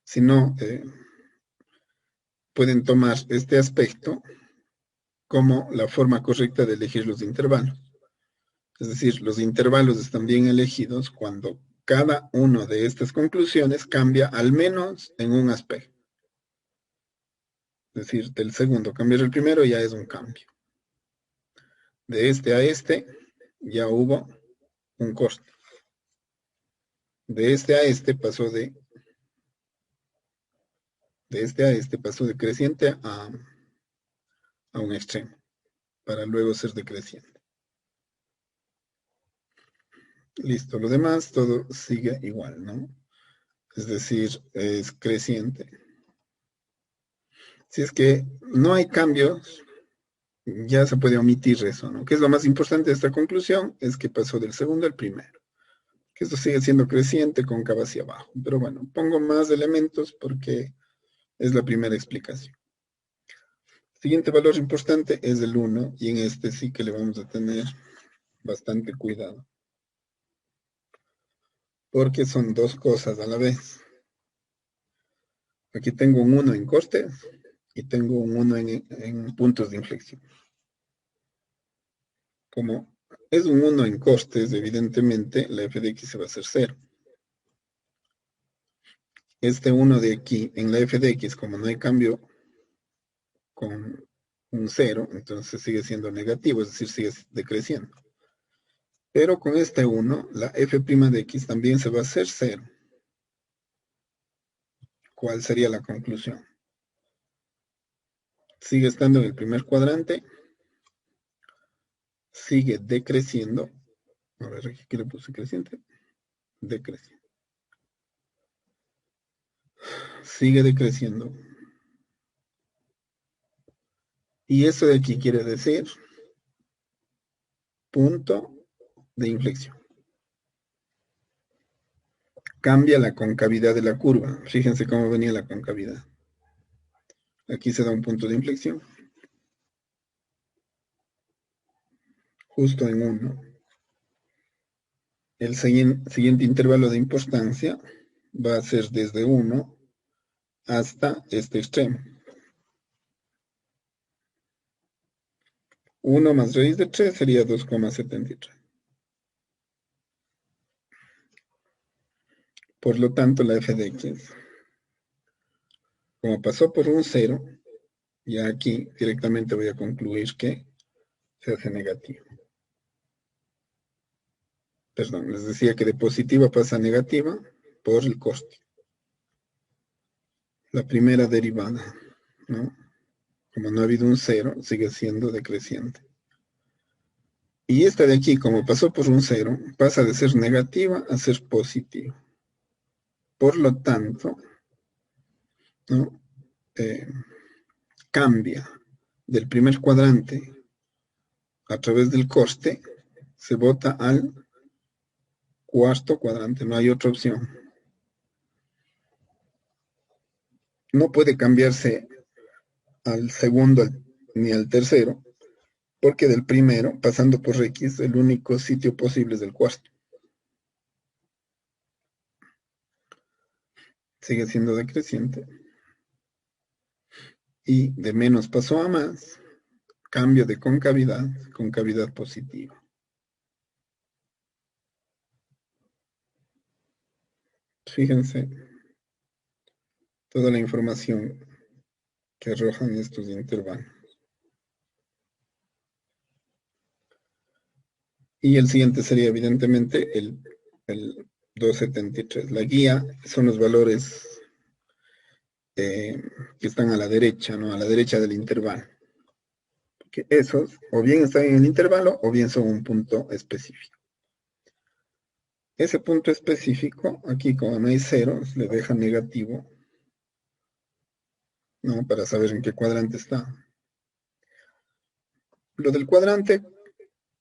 Si no, pueden tomar este aspecto como la forma correcta de elegir los intervalos. Es decir, los intervalos están bien elegidos cuando cada una de estas conclusiones cambia al menos en un aspecto. Es decir, del segundo cambiar el primero ya es un cambio. De este a este ya hubo un coste. De este a este pasó de creciente a un extremo, para luego ser decreciente. Listo, lo demás todo sigue igual, ¿no? Es decir, es creciente. Si es que no hay cambios ya se puede omitir eso, ¿no? ¿Qué es lo más importante de esta conclusión? Es que pasó del segundo al primero. Que esto sigue siendo creciente, cóncavo hacia abajo. Pero bueno, pongo más elementos porque es la primera explicación. Siguiente valor importante es el 1, y en este sí que le vamos a tener bastante cuidado. Porque son dos cosas a la vez. Aquí tengo un 1 en costes y tengo un 1 en puntos de inflexión. Como es un 1 en costes, evidentemente la f de x se va a hacer 0. Este 1 de aquí en la f de x, como no hay cambio con un 0, entonces sigue siendo negativo, es decir, sigue decreciendo. Pero con este 1, la f' de x también se va a hacer 0. ¿Cuál sería la conclusión? Sigue estando en el primer cuadrante, sigue decreciendo. A ver, aquí le puse creciente. Decreciendo. Sigue decreciendo. Y eso de aquí quiere decir punto de inflexión. Cambia la concavidad de la curva. Fíjense cómo venía la concavidad. Aquí se da un punto de inflexión. Justo en 1. El siguiente intervalo de importancia va a ser desde 1 hasta este extremo. 1 más raíz de 3 sería 2,73. Por lo tanto, la f de x, como pasó por un 0, ya aquí directamente voy a concluir que se hace negativo. Perdón, les decía que de positiva pasa a negativa por el coste. La primera derivada, ¿no? Como no ha habido un 0, sigue siendo decreciente. Y esta de aquí, como pasó por un 0, pasa de ser negativa a ser positiva. Por lo tanto, ¿no? Cambia del primer cuadrante a través del coste, se bota al cuarto cuadrante, no hay otra opción. No puede cambiarse al segundo ni al tercero, porque del primero, pasando por X, el único sitio posible es el cuarto. Sigue siendo decreciente. Y de menos pasó a más, cambio de concavidad, concavidad positiva. Fíjense toda la información que arrojan estos intervalos. Y el siguiente sería evidentemente el 273. La guía son los valores que están a la derecha, ¿no? A la derecha del intervalo. Que esos o bien están en el intervalo o bien son un punto específico. Ese punto específico, aquí como no hay ceros, le deja negativo, ¿no? Para saber en qué cuadrante está. Lo del cuadrante,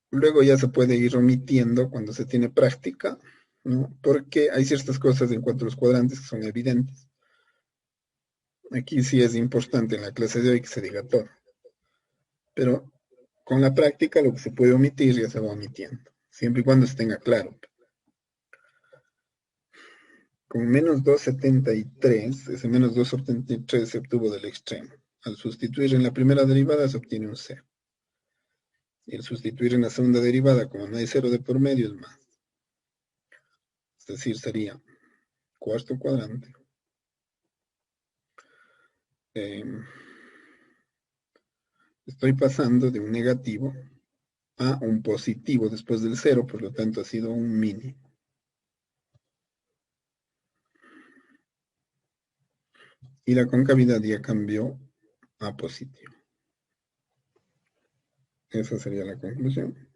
luego ya se puede ir omitiendo cuando se tiene práctica, ¿no? Porque hay ciertas cosas en cuanto a los cuadrantes que son evidentes. Aquí sí es importante en la clase de hoy que se diga todo. Pero con la práctica lo que se puede omitir ya se va omitiendo, siempre y cuando se tenga claro. Con menos 273, ese menos 273 se obtuvo del extremo. Al sustituir en la primera derivada se obtiene un 0. Y al sustituir en la segunda derivada, como no hay 0 de por medio, es más. Es decir, sería cuarto cuadrante. Estoy pasando de un negativo a un positivo después del 0, por lo tanto ha sido un mínimo. Y la concavidad ya cambió a positivo. Esa sería la conclusión.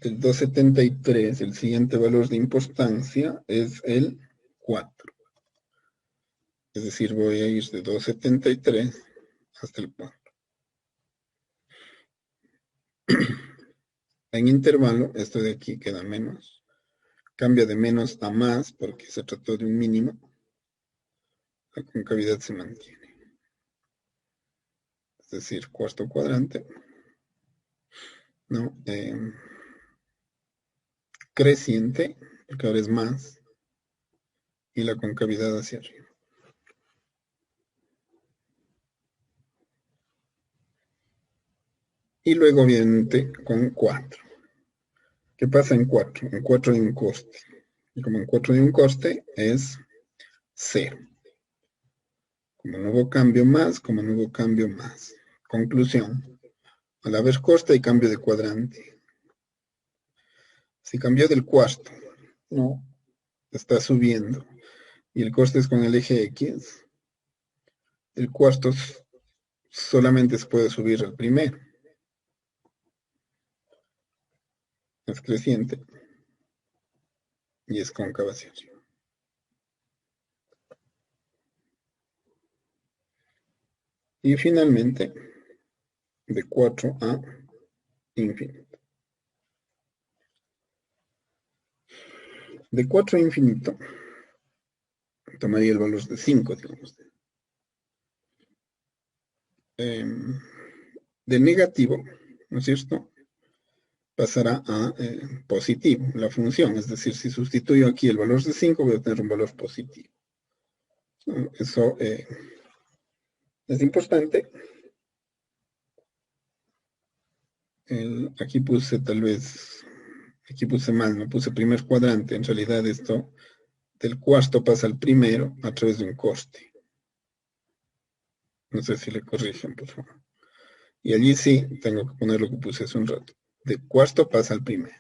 El 273, el siguiente valor de importancia es el 4. Es decir, voy a ir de 273 hasta el punto. En intervalo, esto de aquí queda menos. Cambia de menos a más porque se trató de un mínimo. La concavidad se mantiene. Es decir, cuarto cuadrante, ¿no? Creciente, porque ahora es más, y la concavidad hacia arriba. Y luego obviamente con 4. ¿Qué pasa en 4? En 4 hay un coste. Y como en 4 hay un coste, es 0. Como no hubo cambio más, como no hubo cambio más. Conclusión. Al haber coste hay cambio de cuadrante. Si cambió del cuarto, no, está subiendo. Y el coste es con el eje X. El cuarto solamente se puede subir al primero. Es creciente. Y es cóncava hacia arriba. Y finalmente, de 4 a infinito. De 4 a infinito, tomaría el valor de 5, digamos. De negativo, ¿no es cierto? Pasará a positivo, la función. Es decir, si sustituyo aquí el valor de 5, voy a tener un valor positivo. Eso es importante. Aquí puse tal vez, aquí puse mal, no puse primer cuadrante. En realidad esto del cuarto pasa al primero a través de un coste. No sé si le corrigen, por favor. Y allí sí tengo que poner lo que puse hace un rato. De cuarto pasa al primero.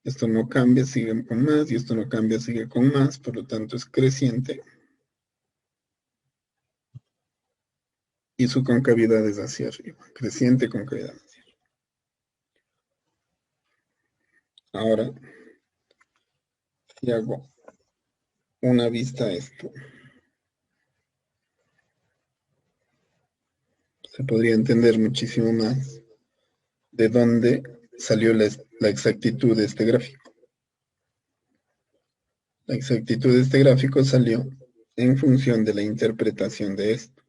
Esto no cambia, sigue con más, y esto no cambia, sigue con más, por lo tanto es creciente. Y su concavidad es hacia arriba, creciente concavidad hacia arriba. Ahora, si hago una vista a esto, se podría entender muchísimo más de dónde salió la exactitud de este gráfico. La exactitud de este gráfico salió en función de la interpretación de esto.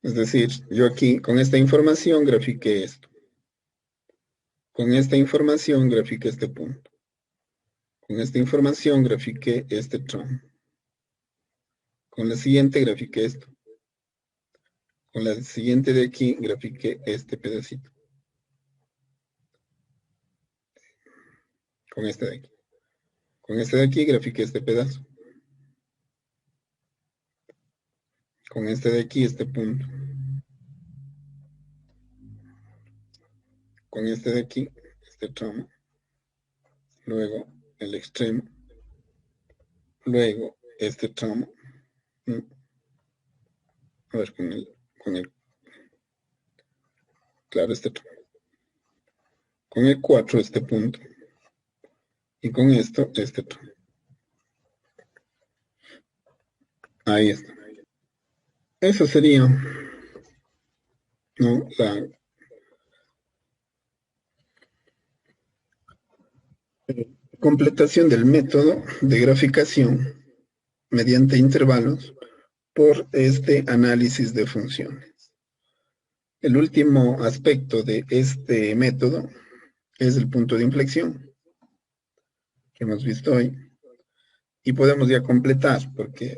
Es decir, yo aquí con esta información grafiqué esto. Con esta información grafiqué este punto. Con esta información grafiqué este tramo. Con la siguiente grafiqué esto. Con la siguiente de aquí grafiqué este pedacito. Con este de aquí. Con este de aquí grafiqué este pedazo. Con este de aquí este punto. Con este de aquí este tramo. Luego el extremo. Luego este tramo. A ver, claro, este tramo. Con el 4 este punto. Y con esto este tramo. Ahí está. Eso sería, ¿no?, la completación del método de graficación mediante intervalos por este análisis de funciones. El último aspecto de este método es el punto de inflexión que hemos visto hoy. Y podemos ya completar, porque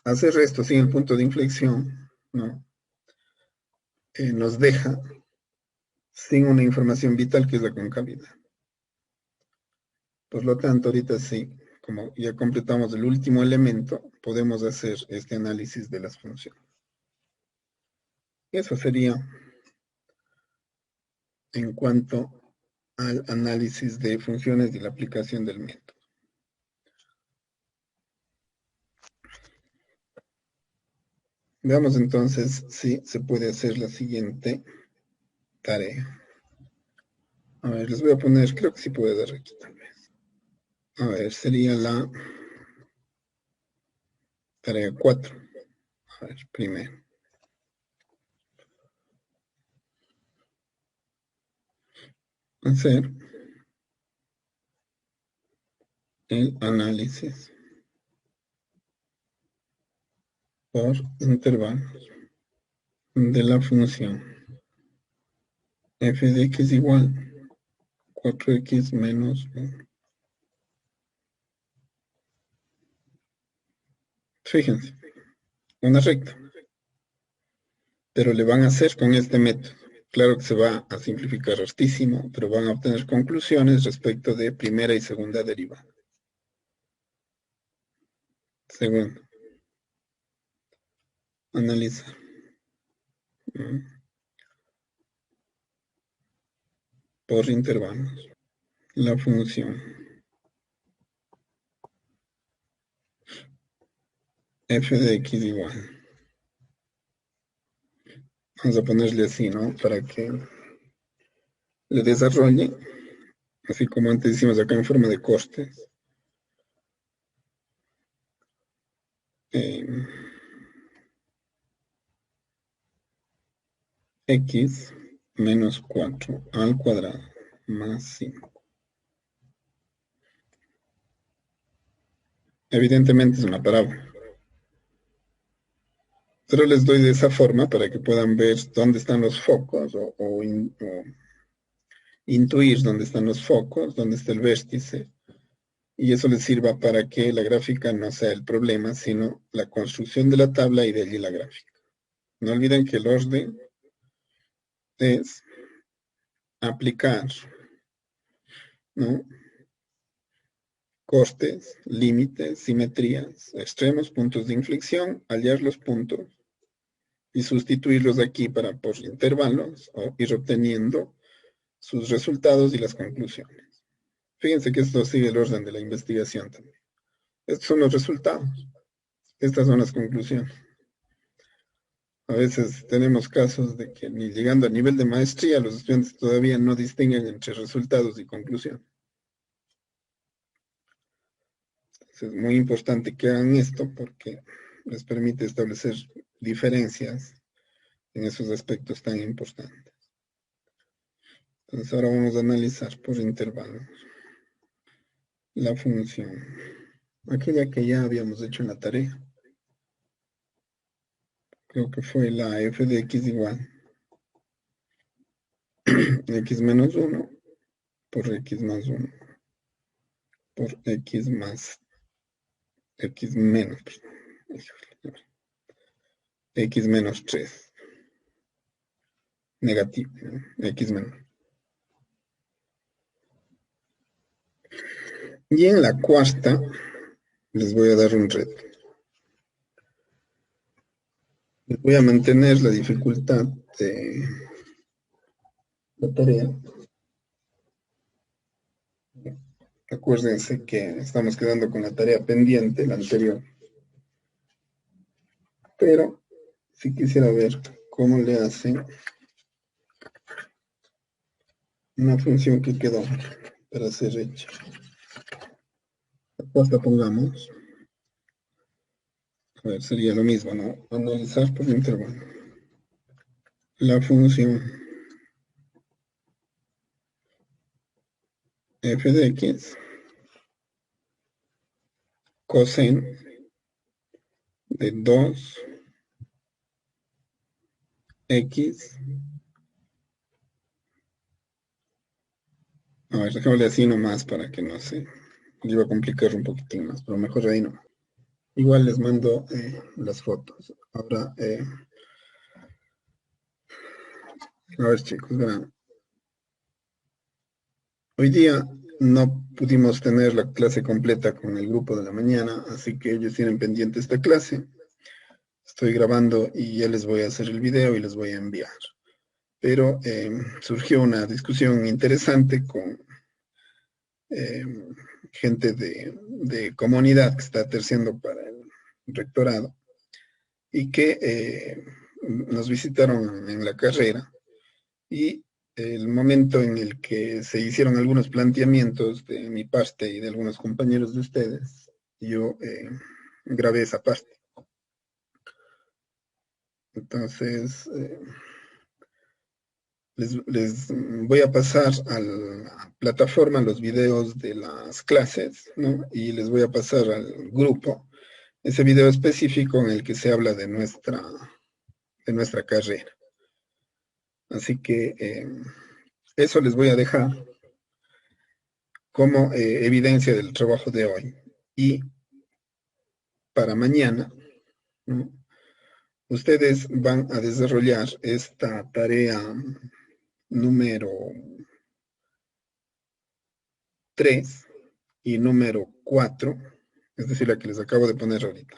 hacer esto sin el punto de inflexión, ¿no?, nos deja sin una información vital que es la concavidad. Por lo tanto, ahorita sí, como ya completamos el último elemento, podemos hacer este análisis de las funciones. Eso sería en cuanto al análisis de funciones y la aplicación del método. Veamos entonces si se puede hacer la siguiente tarea. A ver, les voy a poner, creo que sí puede dar aquí tal vez. A ver, sería la Tarea 4. A ver, primero. Hacer el análisis por intervalos de la función f de x igual 4x menos 1. Fíjense, una recta, pero le van a hacer con este método. Claro que se va a simplificar hartísimo, pero van a obtener conclusiones respecto de primera y segunda derivada. Segundo, analizar por intervalos la función f de x igual. Vamos a ponerle así, ¿no? Para que le desarrolle, así como antes hicimos acá en forma de costes. X menos 4 al cuadrado más 5. Evidentemente es una parábola. Pero les doy de esa forma para que puedan ver dónde están los focos o intuir dónde están los focos, dónde está el vértice. Y eso les sirva para que la gráfica no sea el problema, sino la construcción de la tabla y de allí la gráfica. No olviden que el orden es aplicar, ¿no? Costes, límites, simetrías, extremos, puntos de inflexión, hallar los puntos y sustituirlos aquí para por intervalos o ir obteniendo sus resultados y las conclusiones. Fíjense que esto sigue el orden de la investigación también. Estos son los resultados. Estas son las conclusiones. A veces tenemos casos de que ni llegando a nivel de maestría, los estudiantes todavía no distinguen entre resultados y conclusión. Es muy importante que hagan esto porque les permite establecer diferencias en esos aspectos tan importantes. Entonces ahora vamos a analizar por intervalos la función, aquella que ya habíamos hecho en la tarea. Creo que fue la f de x igual x menos 1 por x más 1 por x más x menos x menos 3 negativo, x menos. Y en la cuarta les voy a dar un reto. Les voy a mantener la dificultad de la tarea. Acuérdense que estamos quedando con la tarea pendiente, la anterior. Pero si quisiera ver cómo le hacen una función que quedó para ser hecha. La cuarta pongamos. A ver, sería lo mismo, ¿no? Analizar por intervalo. La función f de x coseno de 2x. A ver, déjame así nomás para que no se iba a complicar un poquitín más, pero mejor ahí no. Igual les mando las fotos. Ahora, a ver chicos, verán. Hoy día no pudimos tener la clase completa con el grupo de la mañana, así que ellos tienen pendiente esta clase. Estoy grabando y ya les voy a hacer el video y les voy a enviar. Pero surgió una discusión interesante con gente de comunidad que está terciando para el rectorado y que nos visitaron en la carrera y el momento en el que se hicieron algunos planteamientos de mi parte y de algunos compañeros de ustedes, yo grabé esa parte. Entonces, les voy a pasar a la plataforma los videos de las clases, ¿no? Y les voy a pasar al grupo ese video específico en el que se habla de nuestra carrera. Así que eso les voy a dejar como evidencia del trabajo de hoy. Y para mañana, ¿no? Ustedes van a desarrollar esta tarea número 3 y número 4, es decir, la que les acabo de poner ahorita,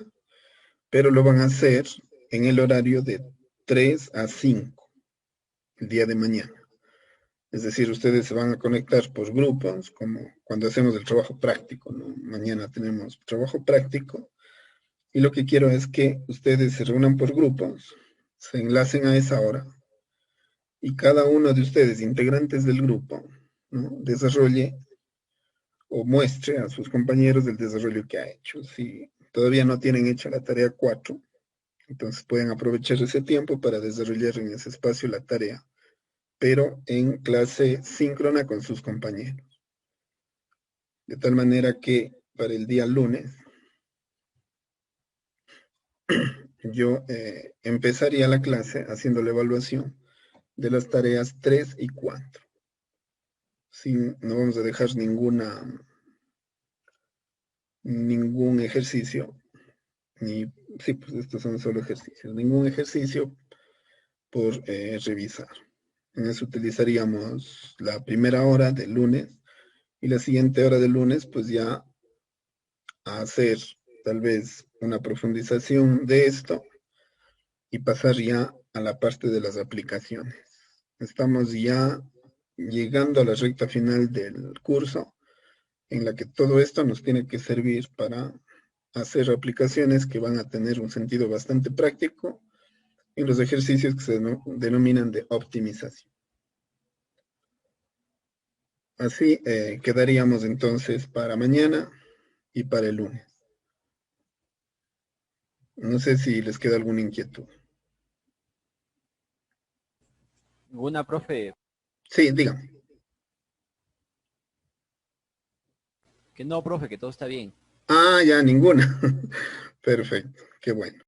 pero lo van a hacer en el horario de 3 a 5, el día de mañana. Es decir, ustedes se van a conectar por grupos, como cuando hacemos el trabajo práctico, ¿no? Mañana tenemos trabajo práctico, y lo que quiero es que ustedes se reúnan por grupos, se enlacen a esa hora, y cada uno de ustedes, integrantes del grupo, ¿no? Desarrolle o muestre a sus compañeros el desarrollo que ha hecho. Si todavía no tienen hecha la tarea 4, entonces pueden aprovechar ese tiempo para desarrollar en ese espacio la tarea, pero en clase síncrona con sus compañeros. De tal manera que para el día lunes yo empezaría la clase haciendo la evaluación de las tareas 3 y 4. No vamos a dejar ningún ejercicio, sí, pues estos son solo ejercicios, ningún ejercicio por revisar. En eso utilizaríamos la primera hora del lunes y la siguiente hora del lunes, pues ya a hacer tal vez una profundización de esto y pasar ya a la parte de las aplicaciones. Estamos ya llegando a la recta final del curso en la que todo esto nos tiene que servir para hacer aplicaciones que van a tener un sentido bastante práctico en los ejercicios que se denominan de optimización. Así quedaríamos entonces para mañana y para el lunes. No sé si les queda alguna inquietud. Ninguna, profe. Sí, dígame. Que no, profe, que todo está bien. Ah, ya, ninguna. Perfecto, qué bueno.